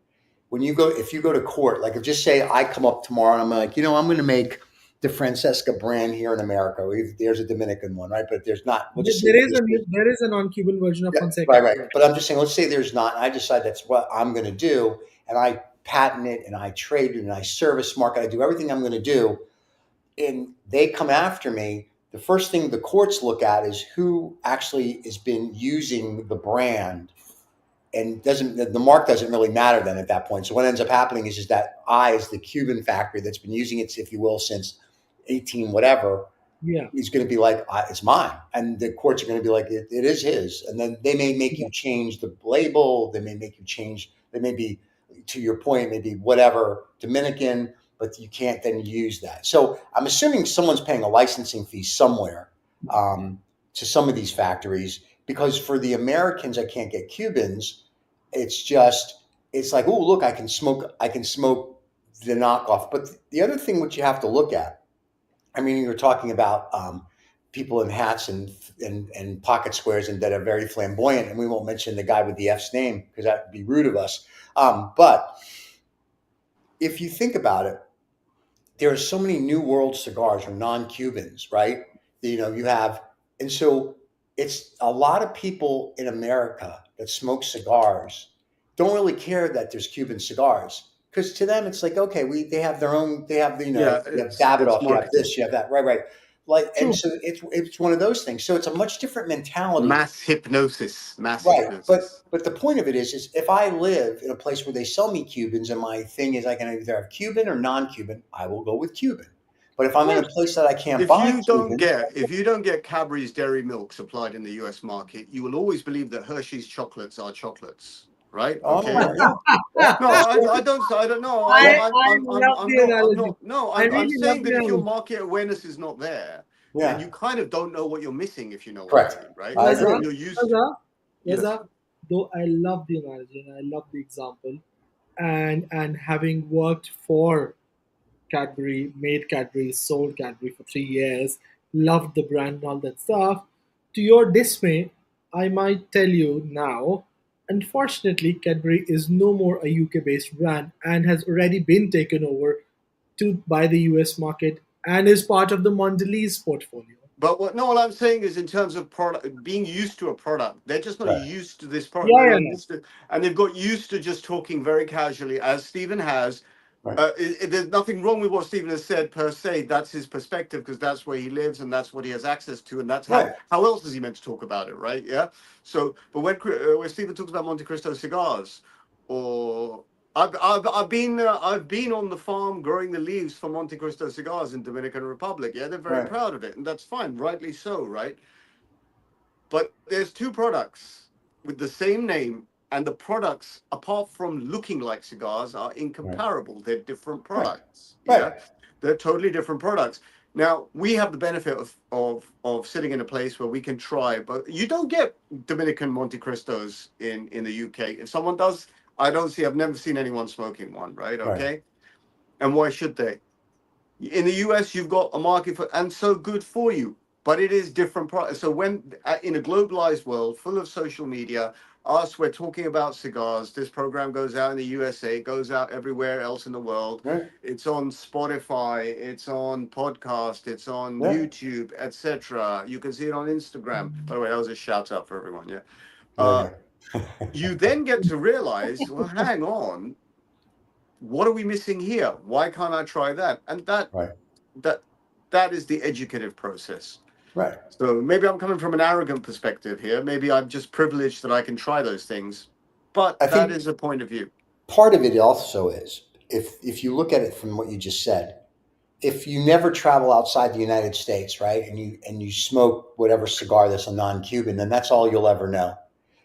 if you go to court, like if just say I come up tomorrow and I'm like, I'm going to make the Fonseca brand here in America. There's a Dominican one, right? But there's not. There is a non-Cuban version of Fonseca. Right. But I'm just saying, let's say there's not. And I decide that's what I'm going to do, and I patent it, and I trade it, and I service market. I do everything I'm going to do, and they come after me. The first thing the courts look at is who actually has been using the brand, and the mark doesn't really matter then at that point. So what ends up happening is that I, as the Cuban factory that's been using it, if you will, since 18 whatever, he's going to be like, it's mine. And the courts are going to be like, it is his. And then they may make you change the label. They may make you change. They may be, to your point, maybe whatever Dominican, but you can't then use that. So I'm assuming someone's paying a licensing fee somewhere to some of these factories, because for the Americans, I can't get Cubans. It's like, oh, look, I can smoke the knockoff. But the other thing which you have to look at, I mean, you're talking about people in hats and pocket squares and that are very flamboyant, and we won't mention the guy with the F's name because that would be rude of us. But if you think about it, there are so many New World cigars or non-Cubans, right? You have, and so it's a lot of people in America that smoke cigars don't really care that there's Cuban cigars, because to them it's like, okay, they have their own, you have Davidoff, you have this, you have that, right. Like, and so it's one of those things. So it's a much different mentality. Mass hypnosis. Hypnosis. But the point of it is if I live in a place where they sell me Cubans, and my thing is I can either have Cuban or non-Cuban, I will go with Cuban. But if I'm in a place that I can't buy, if you don't get Cadbury's Dairy Milk supplied in the U.S. market, you will always believe that Hershey's chocolates are chocolates, right? Okay. I don't know. I'm saying that if your market awareness is not there, then you kind of don't know what you're missing, if you know what I mean, right? You're used to. Though I love the analogy and I love the example, and having worked for Cadbury, made Cadbury, sold Cadbury for 3 years, loved the brand and all that stuff. To your dismay, I might tell you now, unfortunately, Cadbury is no more a UK-based brand and has already been taken over by the US market and is part of the Mondelez portfolio. But what I'm saying is, in terms of product, being used to a product, they're just not used to this product. And they've got used to just talking very casually, as Stephen has, Right. There's nothing wrong with what Stephen has said per se. That's his perspective because that's where he lives and that's what he has access to, and that's how else is he meant to talk about it, right? Yeah. So, but when Stephen talks about Monte Cristo cigars, or I've been on the farm growing the leaves for Monte Cristo cigars in Dominican Republic. Yeah, they're very proud of it, and that's fine, rightly so, right? But there's two products with the same name, and the products, apart from looking like cigars, are incomparable. They're different products. Yeah, they're totally different products. Now we have the benefit of sitting in a place where we can try, but you don't get Dominican Monte Cristos in the UK. If someone does, I've never seen anyone smoking one. Right? Okay. And why should they? In the US, you've got a market for, and so good for you, but it is different. So when in a globalized world full of social media, we're talking about cigars. This program goes out in the USA, it goes out everywhere else in the world. It's on Spotify, it's on podcast, it's on YouTube, etc. You can see it on Instagram. By the way, that was a shout out for everyone. Yeah. You then get to realize, well, hang on. What are we missing here? Why can't I try that? And that is the educative process. Right. So maybe I'm coming from an arrogant perspective here. Maybe I'm just privileged that I can try those things. But that is a point of view. Part of it also is, if you look at it from what you just said, if you never travel outside the United States, right, and you smoke whatever cigar that's a non-Cuban, then that's all you'll ever know.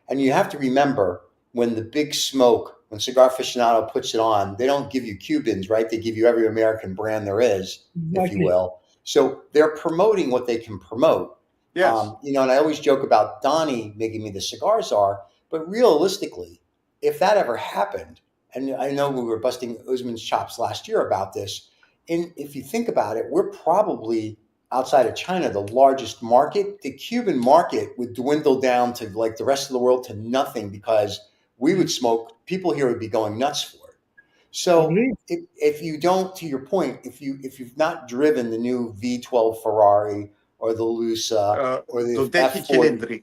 And you have to remember, when the big smoke, when Cigar Aficionado puts it on, they don't give you Cubans, right? They give you every American brand there is, if you will. So they're promoting what they can promote. Yes. And I always joke about Donnie making me the cigar czar, but realistically, if that ever happened, and I know we were busting Usman's chops last year about this, and if you think about it, we're probably, outside of China, the largest market. The Cuban market would dwindle down to like the rest of the world to nothing, because we would smoke, people here would be going nuts for it. So if you don't, to your point, if you've not driven the new V12 Ferrari or the Lusa or the F40,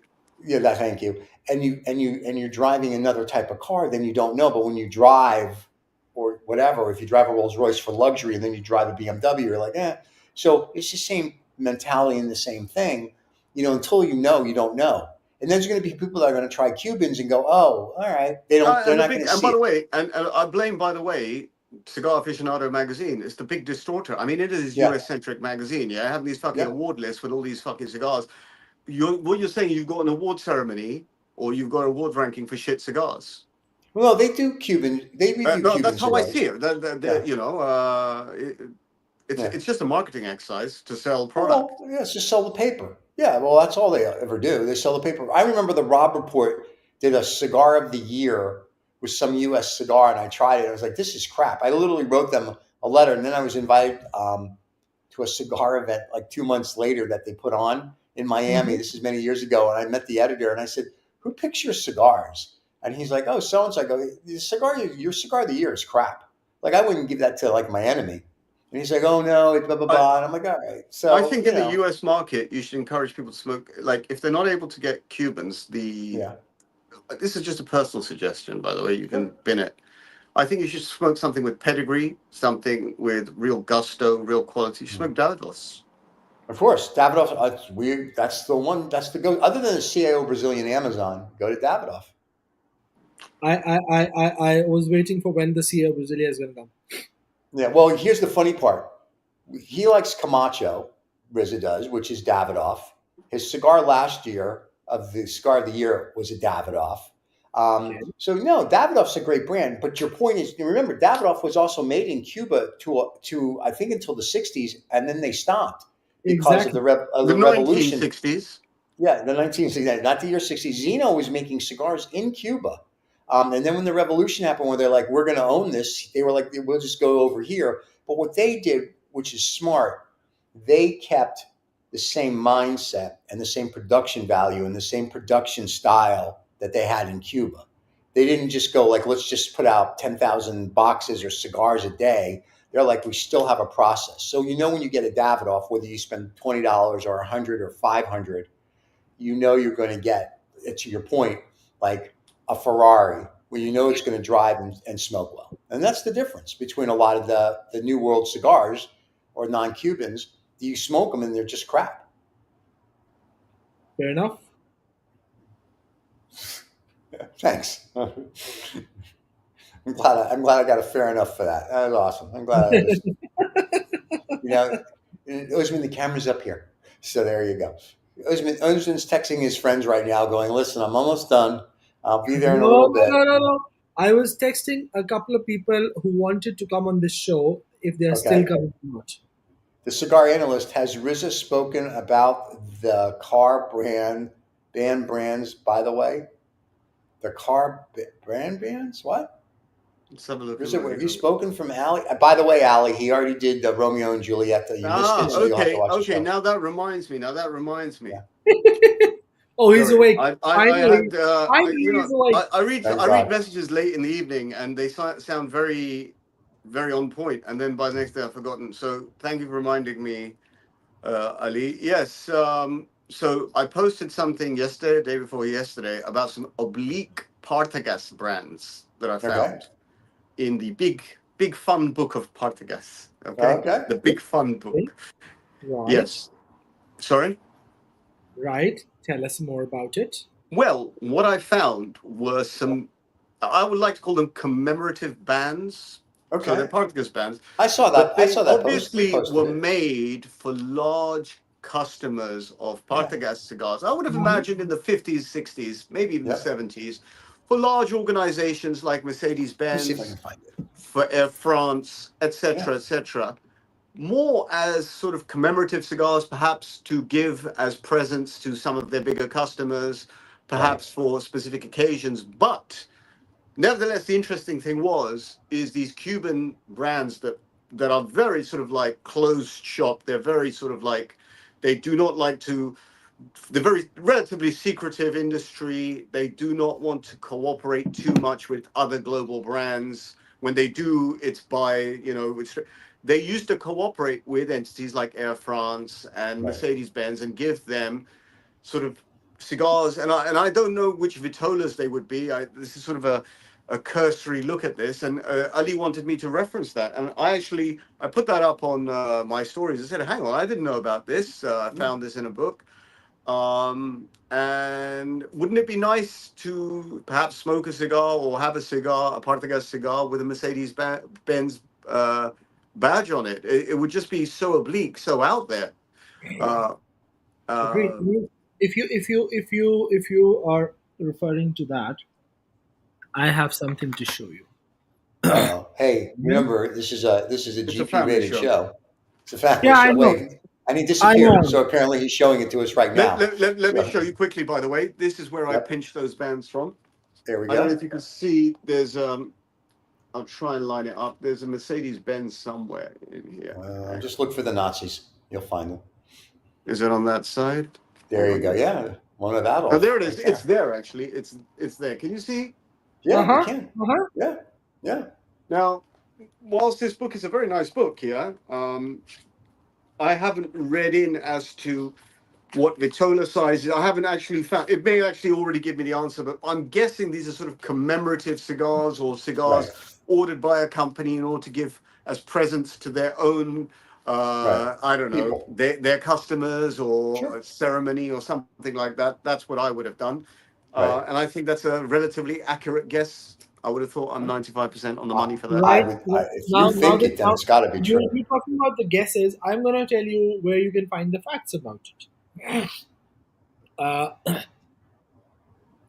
thank you, and you're driving another type of car, then you don't know. But when you drive, or whatever, if you drive a Rolls Royce for luxury and then you drive a BMW, you're like, eh. So it's the same mentality and the same thing, until you don't know. And there's going to be people that are going to try Cubans and go, oh, all right. They're not going to see. And by the way, and I blame, by the way, Cigar Aficionado magazine. It's the big distorter. I mean, it is a US-centric magazine. Yeah, having these fucking award lists with all these fucking cigars. What you're saying, you've got an award ceremony or you've got an award ranking for shit cigars. Well, they do Cuban. They review Cuban that's how cigars. I see it. It's just a marketing exercise to sell product. Well, it's just sell the paper. Yeah, well, that's all they ever do. They sell the paper. I remember the Rob Report did a cigar of the year with some U.S. cigar, and I tried it. I was like, this is crap. I literally wrote them a letter, and then I was invited to a cigar event like 2 months later that they put on in Miami. This is many years ago, and I met the editor, and I said, who picks your cigars? And he's like, oh, so-and-so. I go, your cigar of the year is crap. Like, I wouldn't give that to like my enemy. And he's like, oh, no, it's blah, blah, blah. And I'm like, all right. So I think in the U.S. market, you should encourage people to smoke. Like, if they're not able to get Cubans, this is just a personal suggestion, by the way. You can bin it. I think you should smoke something with pedigree, something with real gusto, real quality. You should smoke Davidoff. Of course. Davidoff, that's weird. That's the one. That's the go. Other than the CAO Brazilian Amazon, go to Davidoff. I was waiting for when the CAO Brasilia is going to come. Yeah, well, here's the funny part. He likes Camacho, Reza does, which is Davidoff. His cigar last year of the cigar of the year was a Davidoff. So no, Davidoff's a great brand. But your point is, remember, Davidoff was also made in Cuba to I think until the 60s, and then they stopped because of the revolution. 1960s. Yeah, the 1960s, not the year 60s. Zeno was making cigars in Cuba. And then when the revolution happened, where they're like, we're going to own this, they were like, we'll just go over here. But what they did, which is smart, they kept the same mindset and the same production value and the same production style that they had in Cuba. They didn't just go like, let's just put out 10,000 boxes or cigars a day. They're like, we still have a process. So, when you get a Davidoff, whether you spend $20 or $100 or $500, you're going to get, to your point, like a Ferrari where you know it's going to drive and smoke well. And that's the difference between a lot of the New World cigars or non-Cubans. You smoke them and they're just crap. Fair enough. Thanks. I'm glad I got a fair enough for that. That was awesome. I'm glad I just, Usman, the camera's up here. So there you go. Usman's texting his friends right now going, listen, I'm almost done. I'll be there in a little bit. No. I was texting a couple of people who wanted to come on this show if they're still coming or not. The cigar analyst, has Reza spoken about the car band brands, by the way? The car brand bands? What? Let's have a look. Have you spoken from Allie? By the way, Allie, he already did Romeo and Julieta. You missed it, so you'll have to watch the show. Now that reminds me. Yeah. Oh, he's awake. I read messages late in the evening, and they sound very, very on point. And then by the next day, I've forgotten. So thank you for reminding me, Ali. Yes. So I posted something day before yesterday, about some oblique Partagas brands that I found in the big fun book of Partagas. Okay. The big fun book. Right. Yes. Sorry. Right. Tell us more about it. Well, what I found were some, I would like to call them commemorative bands. Okay. So they're Partagas bands. I saw that. They obviously were made for large customers of Partagas cigars. I would have imagined in the 50s, 60s, maybe even the 70s, for large organizations like Mercedes-Benz, for Air France, etc., etc. More as sort of commemorative cigars, perhaps to give as presents to some of their bigger customers, perhaps for specific occasions. But nevertheless, the interesting thing is these Cuban brands that are very sort of like closed shop. They're very sort of like, they do not like to, they're very relatively secretive industry. They do not want to cooperate too much with other global brands. When they do, it's by, they used to cooperate with entities like Air France and Mercedes-Benz and give them sort of cigars. And I don't know which Vitolas they would be. This is sort of a cursory look at this. And Ali wanted me to reference that. And I put that up on my stories. I said, hang on, I didn't know about this. I found this in a book. And wouldn't it be nice to perhaps smoke a cigar or have a Partagas cigar with a Mercedes-Benz badge on it? It would just be so oblique, so out there. Agreed. If you are referring to that, I have something to show you. Hey, remember this is a GP rated show. It's a family show. I know. Wait, and he disappeared, so apparently he's showing it to us right now. Let me show you quickly, by the way. This is where I pinched those bands from. There we go. I don't know if you can see, there's, I'll try and line it up. There's a Mercedes-Benz somewhere in here. Just look for the Nazis. You'll find them. Is it on that side? There you go. Yeah, one of Adolf. Oh, there it is. Right, it's there, actually. It's there. Can you see? Yeah, you can. Yeah. Now, whilst this book is a very nice book here, I haven't read in as to what Vitola size is. I haven't actually found, it may actually already give me the answer, but I'm guessing these are sort of commemorative cigars or cigars ordered by a company in order to give as presents to their own, I don't know, their customers or a ceremony or something like that. That's what I would have done. And I think that's a relatively accurate guess. I would have thought I'm 95% on the money for that. If you think it, then it's got to be true. You're talking about the guesses. I'm going to tell you where you can find the facts about it.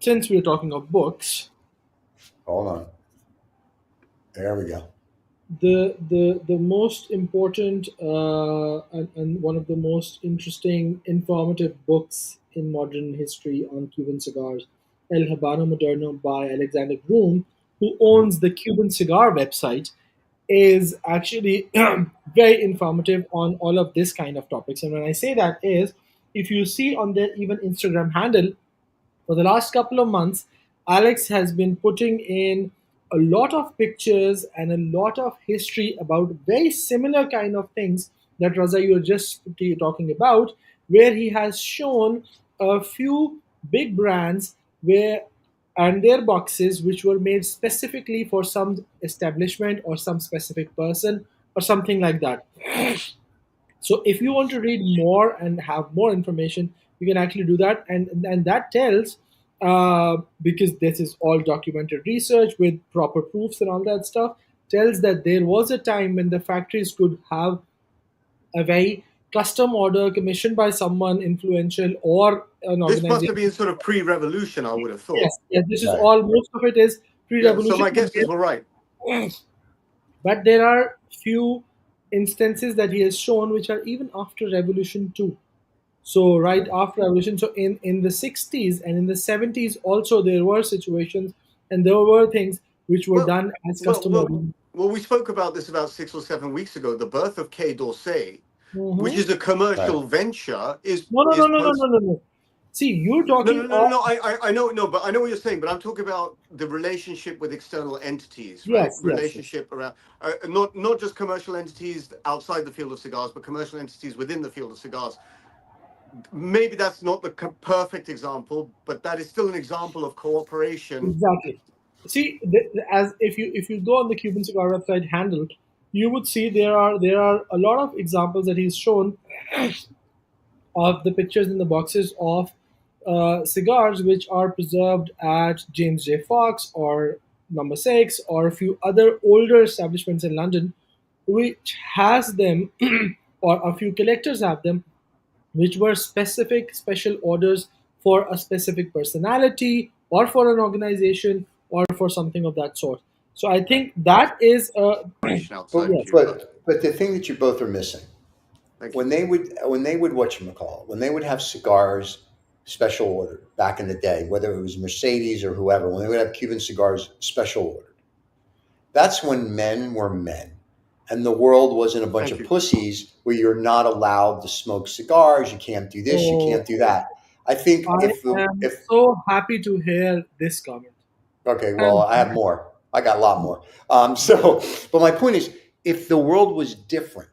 Since we're talking of books, hold on. There we go. The most important and one of the most interesting, informative books in modern history on Cuban cigars, El Habano Moderno by Alexander Groom, who owns the Cuban Cigar website, is actually very informative on all of this kind of topics. And when I say that is, if you see on their even Instagram handle, for the last couple of months, Alex has been putting in a lot of pictures and a lot of history about very similar kind of things that Reza, you were just talking about, where he has shown a few big brands where and their boxes, which were made specifically for some establishment or some specific person or something like that. So if you want to read more and have more information, you can actually do that, and that tells, because this is all documented research with proper proofs and all that stuff, tells that there was a time when the factories could have a very custom order commissioned by someone influential or an This must have organization. been sort of pre-revolution, I would have thought. Yes, yes, this is Right. all. Most of it is Yeah, so pre-revolution. my guesses were right. But there are few instances that he has shown which are even after revolution too. So right after revolution, so in the 60s and in the 70s also there were situations and there were things which were Well, done as well, custom well, order. well, we spoke about this about 6 or 7 weeks ago. The birth of Quai d'Orsay, which Mhm. is a commercial venture, is No, no, no, no, no, post. no, no, no. See, you're No, talking no, no, no, of, no. I know, no, but I know what you're saying. But I'm talking about the relationship with external entities, right? yes, yes, yes. Relationship around not just commercial entities outside the field of cigars, but commercial entities within the field of cigars. Maybe that's not the perfect example, but that is still an example of cooperation. Exactly. See, as if you go on the Cuban cigar website handle, you would see there are a lot of examples that he's shown of the pictures in the boxes of cigars which are preserved at James J. Fox or Number Six or a few other older establishments in London, which has them, or a few collectors have them, which were specific special orders for a specific personality or for an organization or for something of that sort. So I think that is a Operation But outside of yes. Cuba. the thing that you both are missing, Thank when you. they would whatchamacallit, when they would have cigars special ordered back in the day, whether it was Mercedes or whoever, when they would have Cuban cigars special ordered, that's when men were men. And the world wasn't a bunch Thank of you. pussies where you're not allowed to smoke cigars, you can't do this, you So can't do that. I think I am if so happy to hear this comment. okay, well, And I have more. I got a lot more. But my point is, if the world was different,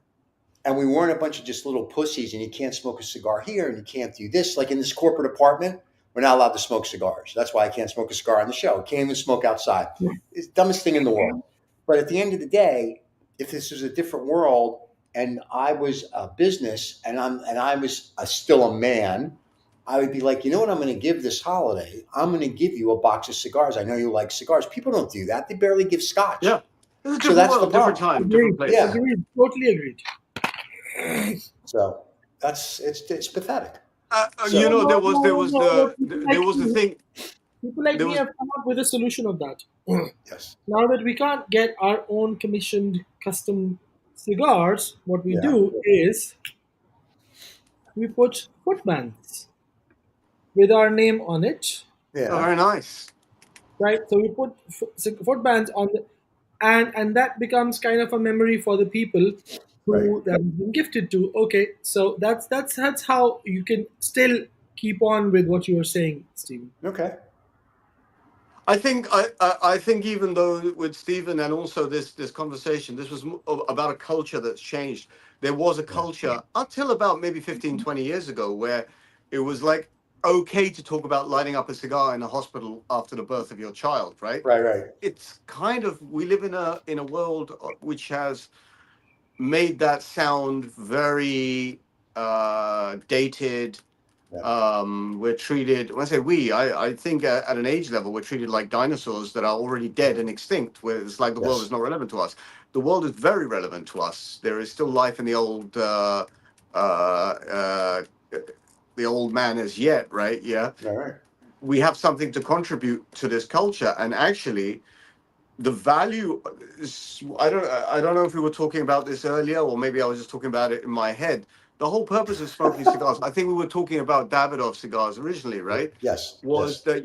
and we weren't a bunch of just little pussies and you can't smoke a cigar here and you can't do this, like in this corporate apartment, we're not allowed to smoke cigars. That's why I can't smoke a cigar on the show. Can't even smoke outside. It's the dumbest thing in the world. But at the end of the day, if this was a different world and I was a business and I was still a man, I would be like, you know what I'm going to give this holiday? I'm going to give you a box of cigars. I know you like cigars. People don't do that. They barely give scotch. Yeah, it's a So different that's the world, different problem. time, different place. Yeah. agreed, totally agreed. So it's pathetic. You So know, No, no, no, no. there was the thing. People like There me was have come up with a solution of that. yes, Now that we can't get our own commissioned custom cigars, what we yeah, do is we put footbands with our name on it, yeah, very nice. right? So we put footbands on the, and that becomes kind of a memory for the people right. who that has been gifted to. Okay, so that's how you can still keep on with what you were saying, Stephen. Okay, I think even though with Stephen and also this conversation, this was about a culture that's changed. There was a yeah, culture until about maybe 15, 20 years ago where it was like okay to talk about lighting up a cigar in a hospital after the birth of your child, right? right. It's kind of we live in a world which has made that sound very dated. Yeah, We're treated, when I say we, I think at an age level, we're treated like dinosaurs that are already dead and extinct, where it's like the world is yes, not relevant to us. The world is very relevant to us. There is still life in uh, the old man as yet, right? Yeah. all right. We have something to contribute to this culture. And actually, the value I don't know if we were talking about this earlier or maybe I was just talking about it in my head. The whole purpose of smoking cigars, I think we were talking about Davidoff cigars originally, right? Yes, Was yes, that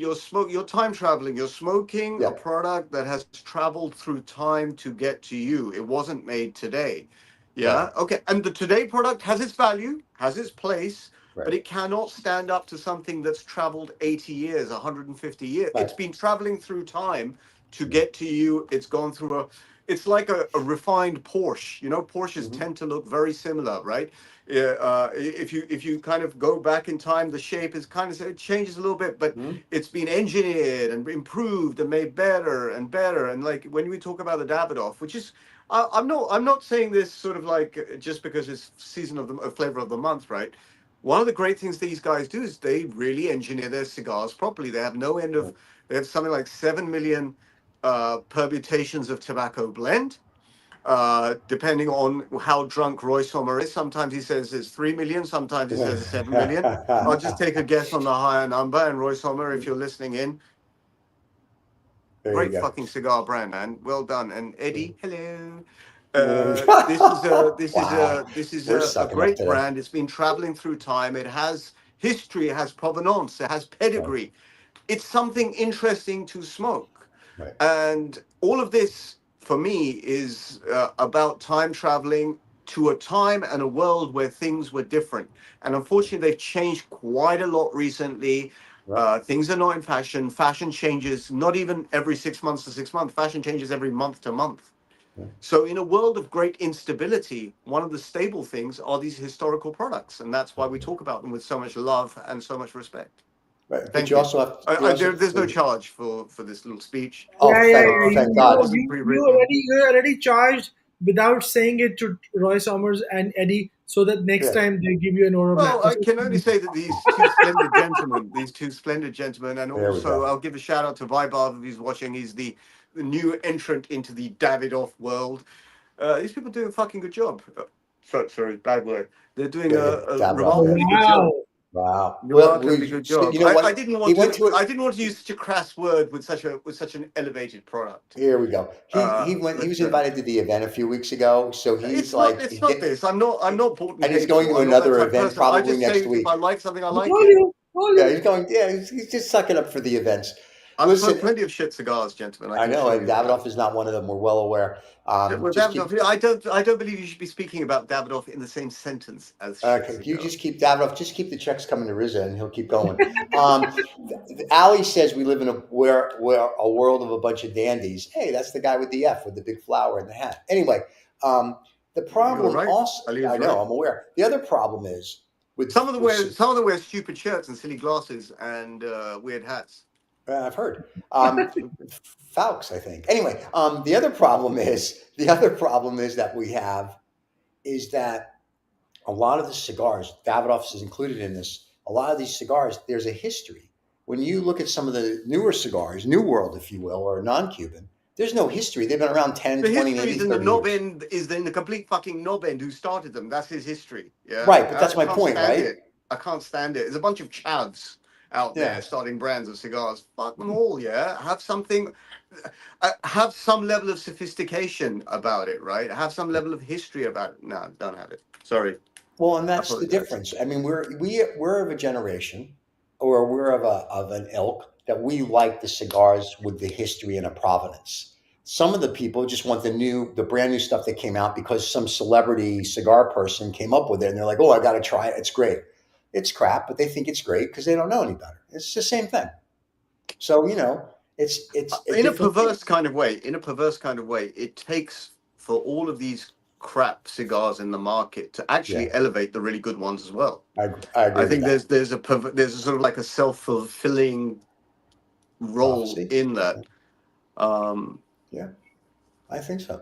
you're time traveling, you're smoking a yeah, product that has traveled through time to get to you. It wasn't made today. right, Yeah, okay. And the today product has its value, has its place, but right, it cannot stand up to something that's traveled 80 years, 150 years. right. It's been traveling through time to get to you. It's gone through it's like a refined Porsche. You know, Porsches tend to look very similar, right? If you kind of go back in time, the shape is kind of, it changes a little bit, but it's been engineered and improved and made better and better. And like when we talk about the Davidoff, which is, I'm not saying this sort of like just because it's season of the flavor of the month, right? One of the great things these guys do is they really engineer their cigars properly. They have no end of, they have something like 7 million permutations of tobacco blend. Depending on how drunk Roy Sommer is. Sometimes he says it's 3 million, sometimes he says it's 7 million. I'll just take a guess on the higher number. And Roy Sommer, if you're listening in, great fucking cigar brand, man. Well done. And Eddie, hello. This is a great brand. It's been traveling through time. It has history, it has provenance, it has pedigree. It's something interesting to smoke. Right. And all of this, for me, is about time traveling to a time and a world where things were different. And unfortunately, they've changed quite a lot recently. Things are not in fashion. Fashion changes not even every 6 months to 6 months. Fashion changes every month to month. So in a world of great instability, one of the stable things are these historical products. And that's why we talk about them with so much love and so much respect. Right. Thank But you also have there's no charge for this little speech. Oh, Yeah. thank God. You already charged without saying it to Roy Summers and Eddie, so that next time they give you an order. Well, I can only say that these two splendid gentlemen, and also I'll give a shout out to Vibar if he's watching. He's the new entrant into the Davidoff world. These people do a fucking good job. Sorry, bad word. They're doing a remarkably good job. Wow. Remarkably good job. You know what? I didn't want to use such a crass word with such an elevated product. Here we go. He was invited to the event a few weeks ago, so he's it's not this. I'm not bought and he's going to another event probably next week. If I like something, I like it. Yeah, he's going. Yeah, he's just sucking up for the events. I've smoked plenty of shit cigars, gentlemen. I know, and Davidoff is not one of them. We're well aware. I don't believe you should be speaking about Davidoff in the same sentence as. Okay, you just keep Davidoff. Just keep the checks coming to Reza, and he'll keep going. Allie says we live in a world of a bunch of dandies. Hey, that's the guy with the F with the big flower in the hat. Anyway, the problem also. I know, I'm aware. The other problem is with some of them wear stupid shirts and silly glasses and weird hats. I've heard. Faux, I think. Anyway, the other problem is that we have is that a lot of the cigars, Davidoff is included in this, a lot of these cigars, there's a history. When you look at some of the newer cigars, New World, if you will, or non-Cuban, there's no history. They've been around 10, 20, maybe 30 years. Is in the complete fucking knob end who started them. That's his history. Yeah. Right, but that's my point, right? I can't stand it. There's a bunch of chavs out there starting brands of cigars. Fuck them all, yeah. Have something, have some level of sophistication about it, right? Have some level of history about it. No, don't have it. Sorry. Well, and that's the difference. I mean, we're of a generation, or we're of an ilk that we like the cigars with the history and a provenance. Some of the people just want the brand new stuff that came out because some celebrity cigar person came up with it, and they're like, "Oh, I got to try it. It's great." It's crap, but they think it's great because they don't know any better. It's the same thing. So, it's in a perverse kind of way. In a perverse kind of way, it takes for all of these crap cigars in the market to actually elevate the really good ones as well. I agree. I think there's a sort of like a self-fulfilling role in that. Yeah, I think so.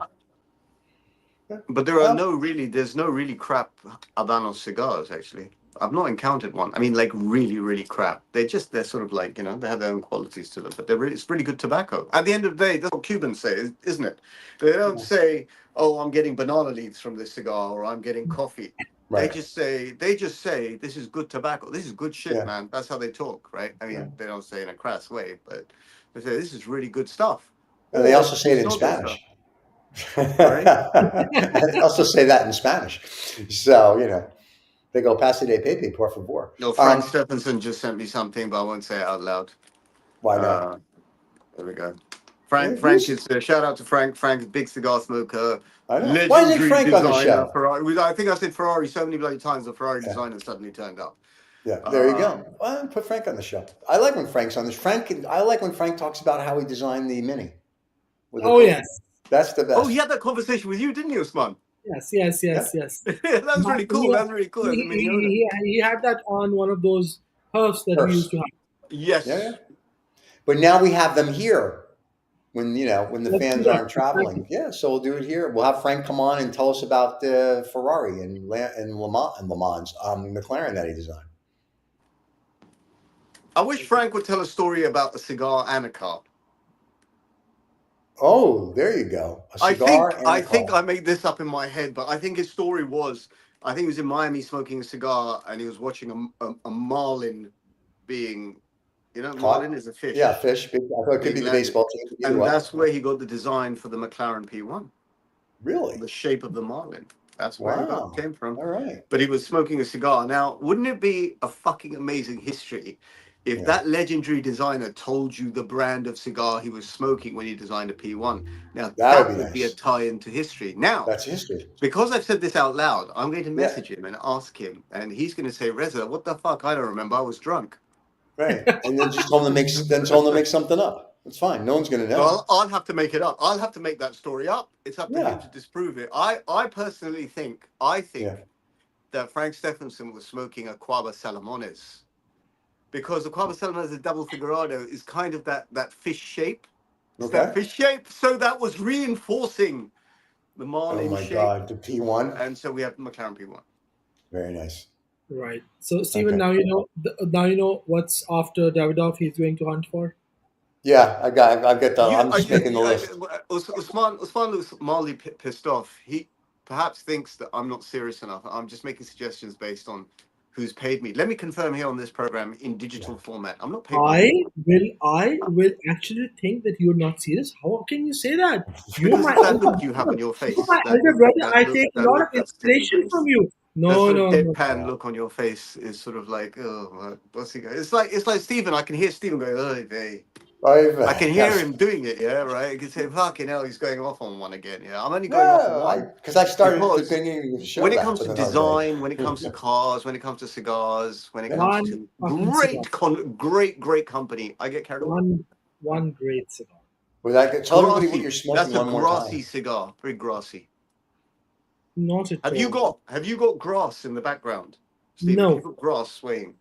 Yeah. But there's no really crap Habanos cigars actually. I've not encountered one. I mean, like really, really crap. They're sort of like, they have their own qualities to them, but it's really good tobacco. At the end of the day, that's what Cubans say, isn't it? They don't say, "Oh, I'm getting banana leaves from this cigar," or "I'm getting coffee." Right. They just say, "This is good tobacco. This is good shit, man." That's how they talk, right? I mean, they don't say in a crass way, but they say, "This is really good stuff." And they also say it in Spanish. They also say that in Spanish. So, they go, "Pase de pepe, por favor." No, Frank Stephenson just sent me something, but I won't say it out loud. Why not? There we go. Frank is shout out to Frank. Frank is big cigar smoker. I know. Why isn't Frank on the show? Ferrari. I think I said Ferrari so many bloody times. The Ferrari designer suddenly turned up. Yeah, there you go. Well, put Frank on the show. I like when Frank's on this. I like when Frank talks about how he designed the Mini. Oh yes. That's the best. Oh, he had that conversation with you, didn't he, Usman? Yes. That was really cool. That's really cool. As a mini owner. He had that on one of those hearse that we used to have. Yes. Yeah. But now we have them here when the Let's fans do that. aren't traveling. Yeah, so we'll do it here. We'll have Frank come on and tell us about the Ferrari and Le Mans, McLaren that he designed. I wish Frank would tell a story about a cigar and a car. Oh, there you go. A cigar and a I think car. I made this up in my head, but I think his story was, I think he was in Miami smoking a cigar and he was watching a marlin being, marlin is a fish. Yeah, fish. I thought it could be the baseball team. And that's where he got the design for the McLaren P1. Really? The shape of the marlin. That's where it came from. All right. But he was smoking a cigar. Now, wouldn't it be a fucking amazing history if that legendary designer told you the brand of cigar he was smoking when he designed a P1? Now, that would be a tie-in to history. Now, that's history. Because I've said this out loud, I'm going to message him and ask him, and he's going to say, Reza, what the fuck? I don't remember. I was drunk. Right. And then just tell him to make something up. It's fine. No one's going to know. Well, I'll have to make it up. I'll have to make that story up. It's up to him to disprove it. I personally think, that Frank Stephenson was smoking a Cuaba Salamones. Because the Cuaba Salamones, the double figurado, is kind of that fish shape. It's that fish shape. So that was reinforcing the marlin shape. Oh my God, the P1. And so we have the McLaren P1. Very nice. Right. So, Stephen, now you know what's after Davidoff he's going to hunt for? Yeah, I've got that. I'm just making the list. Usman looks mildly pissed off. He perhaps thinks that I'm not serious enough. I'm just making suggestions based on who's paid me. Let me confirm here on this program in digital format. I'm not paid. I will actually think that you're not serious. How can you say that? You're my that look you have on your face. You're my elder brother. I take a lot of inspiration from you. No, deadpan look on your face is sort of like, oh, what's he going? It's like Stephen. I can hear Stephen going, oh, they. I can hear him doing it, right? You can say, fucking hell, he's going off on one again, I'm only going off on one. Because I started at the beginning of the show. When it comes to design, when it comes to cars, when it comes to cigars, when it comes to great company, I get carried away. One great cigar. Tell everybody what you're smoking. That's a grassy cigar, very grassy. Not at all. Have you got grass in the background? Steve, no. You've got grass swaying.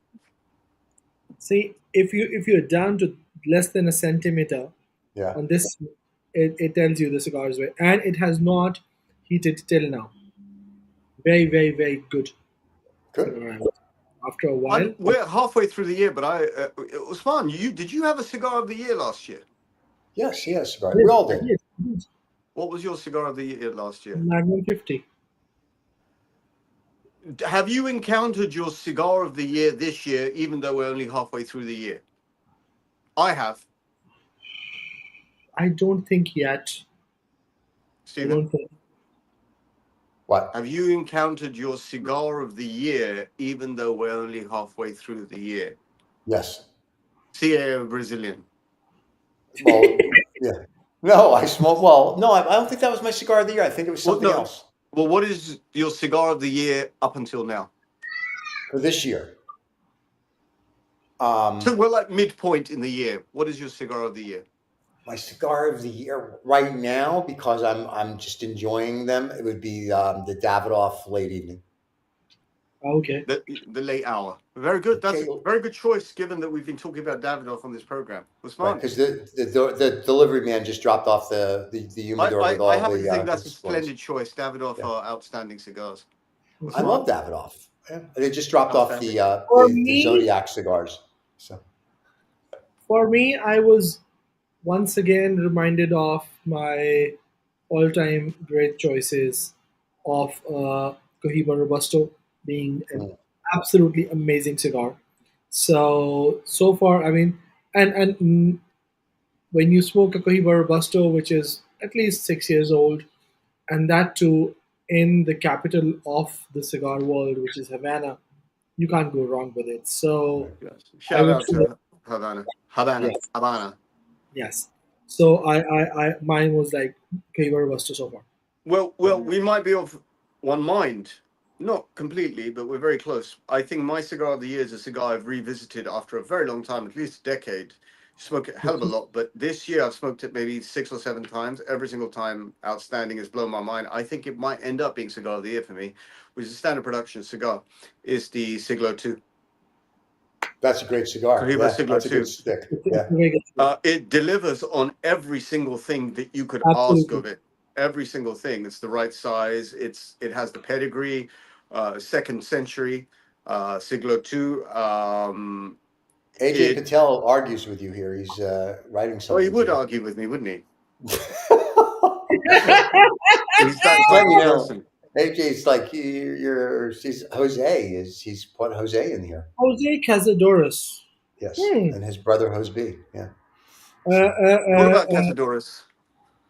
See, if you're down to less than a centimeter on this, it tells you the cigar is right, and it has not heated till now. Very, very, very good. Good. After a while, we're halfway through the year, but Usman, did you have a cigar of the year last year? Yes, cigar. We all did. Yes. What was your cigar of the year last year? Magnum 50. Have you encountered your cigar of the year this year, even though we're only halfway through the year? I have. I don't think yet. Stephen? What? Have you encountered your cigar of the year, even though we're only halfway through the year? Yes. CA Brazilian. Well, yeah. No, I smoke. Well, no, I don't think that was my cigar of the year. I think it was something else. Well, what is your cigar of the year up until now? For this year. So we're like midpoint in the year. What is your cigar of the year? My cigar of the year right now, because I'm just enjoying them, it would be the Davidoff Late Evening. Okay. The late hour. Very good. That's a very good choice, given that we've been talking about Davidoff on this program. What's fun? Because the delivery man just dropped off the humidor with all the. I happen to think that's a splendid choice. Davidoff are outstanding cigars. I love Davidoff. Yeah. They just dropped off the Zodiac cigars. So. For me, I was once again reminded of my all-time great choices of Cohiba Robusto being an absolutely amazing cigar. So far, I mean, and when you smoke a Cohiba Robusto, which is at least 6 years old, and that too in the capital of the cigar world, which is Havana, you can't go wrong with it. So shout out to Havana. Yes. So I mine was like Cohiba Robusto so far. Well, we might be of one mind. Not completely, but we're very close. I think my cigar of the year is a cigar I've revisited after a very long time, at least a decade. smoke it a hell of a lot, but this year I've smoked it maybe 6 or 7 times. Every single time, outstanding, has blown my mind. I think it might end up being cigar of the year for me, which is a standard production cigar, is the Siglo 2. That's a great cigar. Cohiba Yeah, Siglo that's a 2. good stick. Yeah. It delivers on every single thing that you could ask of it. Every single thing. It's the right size. It has the pedigree, second century, Siglo 2. AJ Patel argues with you here. He's writing something. Oh, he would to argue with me, wouldn't he? you. He's that It's type like, of you know, person. AJ's like he's Jose. He's put Jose in here. Jose Cazadores. Yes, and his brother Jose. Yeah. What about Casadores?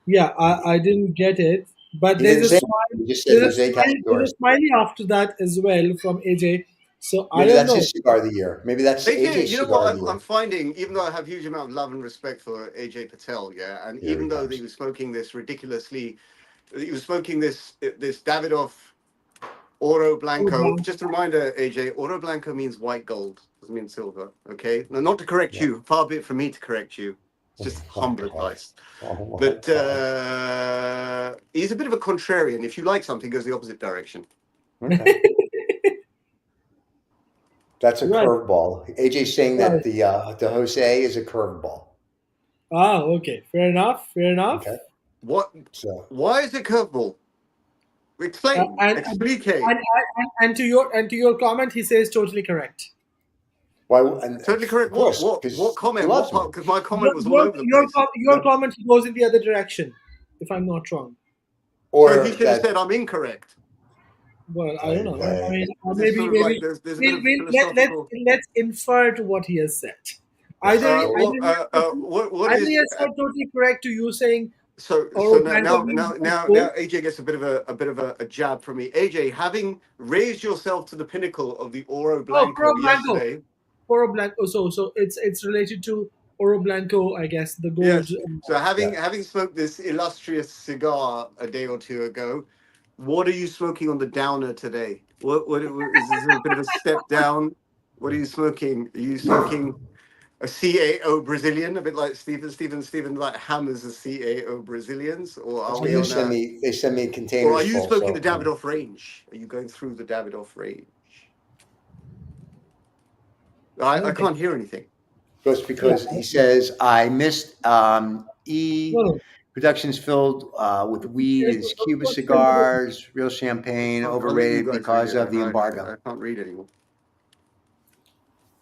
Yeah, I didn't get it, but He there's didn't a say. smile. He just said Jose There's Castadores. a smiley after that as well from AJ. So I Maybe don't that's know. his cigar of the year. Maybe that's AJ, AJ's you know cigar what of the year. I'm finding, even though I have huge amount of love and respect for AJ Patel, yeah, and Here even he though comes. he was smoking this this Davidoff Oro Blanco. Just a reminder, AJ, Oro Blanco means white gold, doesn't mean silver. Okay, now not to correct Yeah. you, far be it from me to correct you. It's just humble advice. Oh, But he's a bit of a contrarian. If you like something, he goes the opposite direction. okay. That's a Right. curveball. AJ's saying that the Jose is a curveball. Okay. Fair enough. Okay. What? So Why is it curveball? Explain. Explique. And to your comment, he says totally correct. why? And Totally correct. Of course, What comment? he What loves me. part? Because my comment was all over the Your place. comment goes in the other direction, if I'm not wrong. Or So he should have that said I'm incorrect. Well, I don't know. I mean, There's maybe sort of like there's a bit of philosophical. let's infer to what he has said. Either What he is has said totally correct to you saying. so now AJ gets a bit of a jab from me. AJ, having raised yourself to the pinnacle of the Oro Blanco yesterday. Oro Blanco. So it's related to Oro Blanco, I guess, the gold. Yes. So having smoked this illustrious cigar a day or two ago, what are you smoking on the downer today? What is this a bit of a step down? What are you smoking? Are you smoking a CAO Brazilian, a bit like Stephen like hammers the CAO Brazilians, or are we they on send me containers. or are you full, smoking so, the Davidoff range? Are you going through the Davidoff range? I can't hear anything. Because he says I missed No. productions filled with weed and Cuban cigars, real champagne, I'll let you overrated guys because read it. of the embargo. I can't read anymore.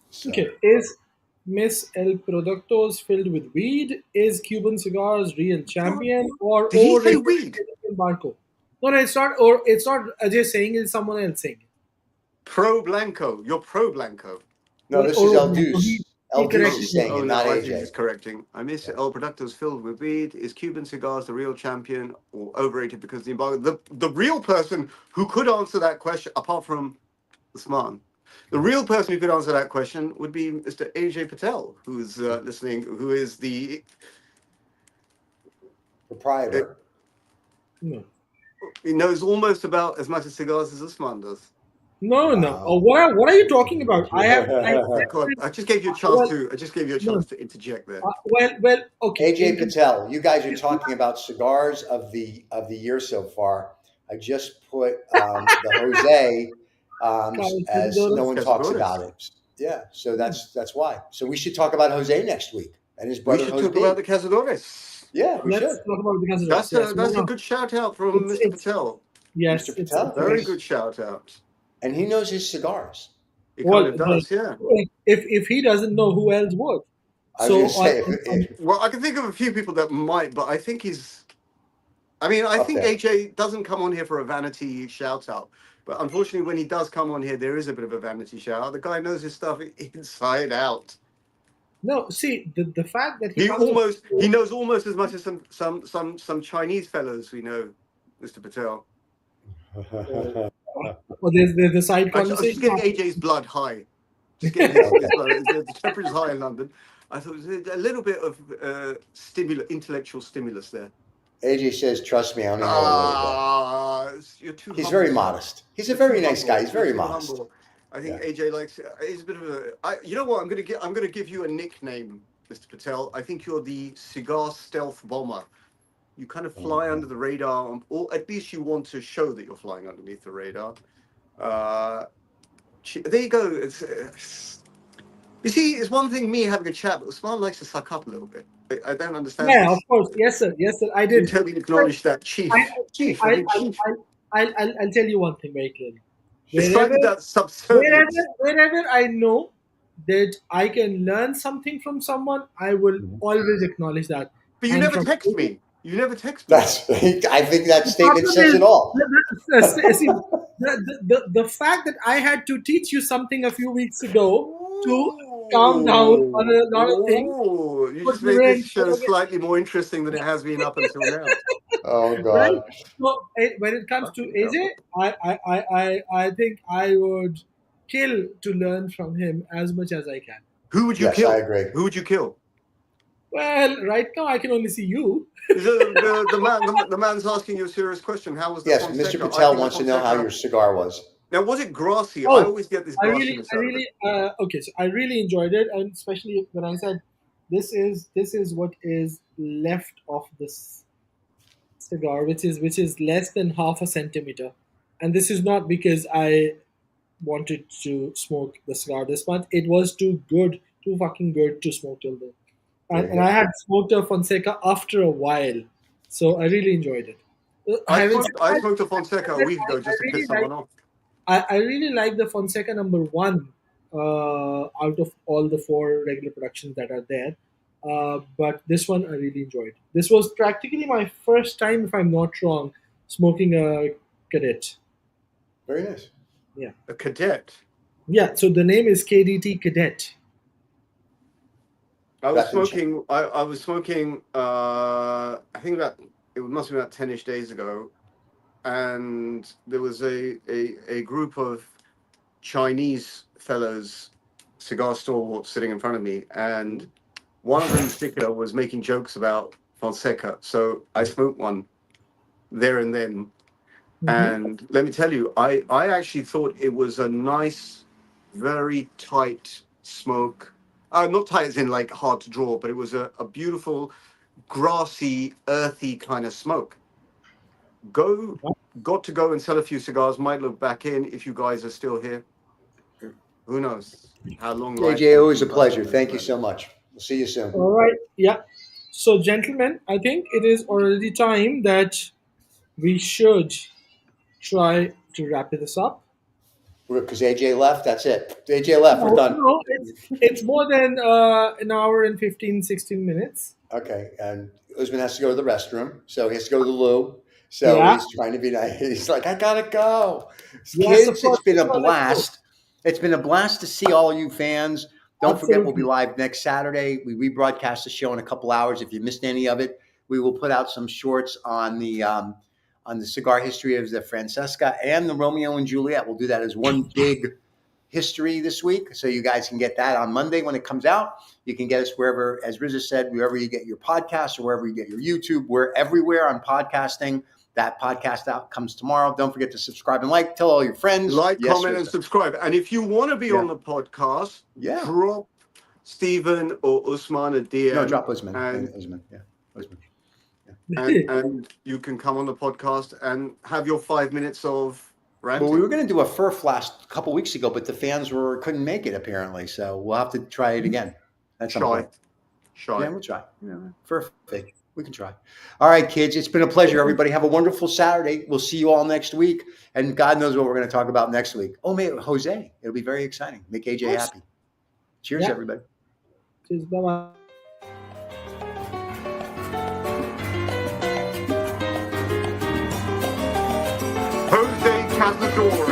So, Okay, is Miss El Productos filled with weed? Is Cuban Cigars real champion or Did he say overrated weed? embargo? No, it's not. Or it's not Ajay saying it. It's someone else saying it. Pro Blanco. You're pro Blanco. no, this is El Deuce. El Deuce is saying it, not I think he's AJ. correcting. I miss El Productos filled with weed. Is Cuban Cigars the real champion or overrated because of the embargo? The real person who could answer that question, apart from Usman, the real person who could answer that question would be Mr. AJ Patel, who's listening, who is the Proprietor. No. he knows almost about as much as cigars as Usman does. No. Wow. Oh, what are you talking about? God, I just gave you a chance to interject there. Well, okay. AJ Patel, you guys are talking about cigars of the year so far. I just put the Jose as no one talks about it. Yeah, so that's why. So we should talk about Jose next week and his We brother should Jose. talk about the Cazadores. Yeah, we Let's should. talk about the Cazadores. That's a good shout out from Mr. Patel. Yes, Mr. Patel. Very good shout out. And he knows his cigars. He kind of does, yeah. If he doesn't know, who else would? I was going to say, well, I can think of a few people that might, but I think he's. I mean, I think AJ doesn't come on here for a vanity shout out, but unfortunately, when he does come on here, there is a bit of a vanity shout out. The guy knows his stuff inside out. No, see the fact that he knows almost as much as some Chinese fellows we know, Mr. Patel. Well, there's the side conversation. I'm just getting AJ's blood high. Just getting his blood. The temperature's high in London. I thought it was a little bit of intellectual stimulus there. AJ says, "Trust me, I only know a little bit." He's very modest. He's a very nice guy. He's very modest. Humble. I think AJ likes. He's a bit of a. You know what? I'm gonna give you a nickname, Mr. Patel. I think you're the cigar stealth bomber. You kind of fly under the radar, or at least you want to show that you're flying underneath the radar. There you go. You see, it's one thing me having a chat, but Usman likes to suck up a little bit. I don't understand. Yeah, this. of course. Yes, sir. Yes, sir. I did. You totally acknowledge that, Chief. Chief. I'll tell you one thing very clearly. Wherever I know that I can learn something from someone, I will always acknowledge that. But you never text me. You never text me. I think that statement says it all. See, the fact that I had to teach you something a few weeks ago to calm down on a lot of things. You just made this show slightly more interesting than it has been up until now. Oh God! Right? So when it comes to AJ, I think I would kill to learn from him as much as I can. Who would you kill? I agree. Who would you kill? Well, right now I can only see you. The man's asking you a serious question. How was the Fonseca? Mr. Patel wants to know how your cigar was. Now, was it grassy? I always get this grassiness. Okay, so I really enjoyed it, and especially when I said this is what is left of this cigar, which is less than half a centimeter, and this is not because I wanted to smoke the cigar this month. It was too fucking good to smoke till then. And I had smoked a Fonseca after a while, so I really enjoyed it. I smoked a Fonseca a week ago just to piss someone off. I really like the Fonseca number 1 out of all the 4 regular productions that are there. But this one I really enjoyed. This was practically my first time, if I'm not wrong, smoking a Cadet. Very nice. Yeah. A Cadet? Yeah, so the name is KDT Cadet. I was smoking. I think that it must be about 10-ish days ago, and there was a group of Chinese fellows, cigar stalwarts, sitting in front of me, and one of them in particular was making jokes about Fonseca. So I smoked one there and then, and let me tell you, I actually thought it was a nice, very tight smoke. Not tight as in like hard to draw, but it was a beautiful, grassy, earthy kind of smoke. Got to go and sell a few cigars. Might look back in if you guys are still here. Who knows how long? AJ, always a pleasure. Thank you so much. We'll see you soon. All right. Yeah. So, gentlemen, I think it is already time that we should try to wrap this up. Because AJ left, that's it. AJ left, we're done. No, it's more than an hour and 15, 16 minutes. Okay, and Usman has to go to the restroom, so he has to go to the loo. So he's trying to be nice. He's like, I gotta go. Kids, it's been a blast. It's been a blast to see all you fans. Don't forget, we'll be live next Saturday. We rebroadcast the show in a couple hours. If you missed any of it, we will put out some shorts on the cigar history of the Fonseca and the Romeo and Juliet. We'll do that as one big history this week. So you guys can get that on Monday when it comes out. You can get us wherever, as Reza said, wherever you get your podcast or wherever you get your YouTube. We're everywhere on podcasting. That podcast out comes tomorrow. Don't forget to subscribe and like. Tell all your friends. Comment, and subscribe. And if you want to be on the podcast, drop Stephen or Usman a DM. No, drop Usman. Usman. And you can come on the podcast and have your 5 minutes of ranting. Well, we were going to do a fur flash a couple weeks ago, but the fans couldn't make it apparently. So we'll have to try it again. Shy. Yeah, we'll try. Fur fake. We can try. All right, kids. It's been a pleasure, everybody. Have a wonderful Saturday. We'll see you all next week. And God knows what we're going to talk about next week. Oh, maybe Jose. It'll be very exciting. Make AJ happy. Cheers, everybody. Cheers. Bye-bye. Jose Cazador.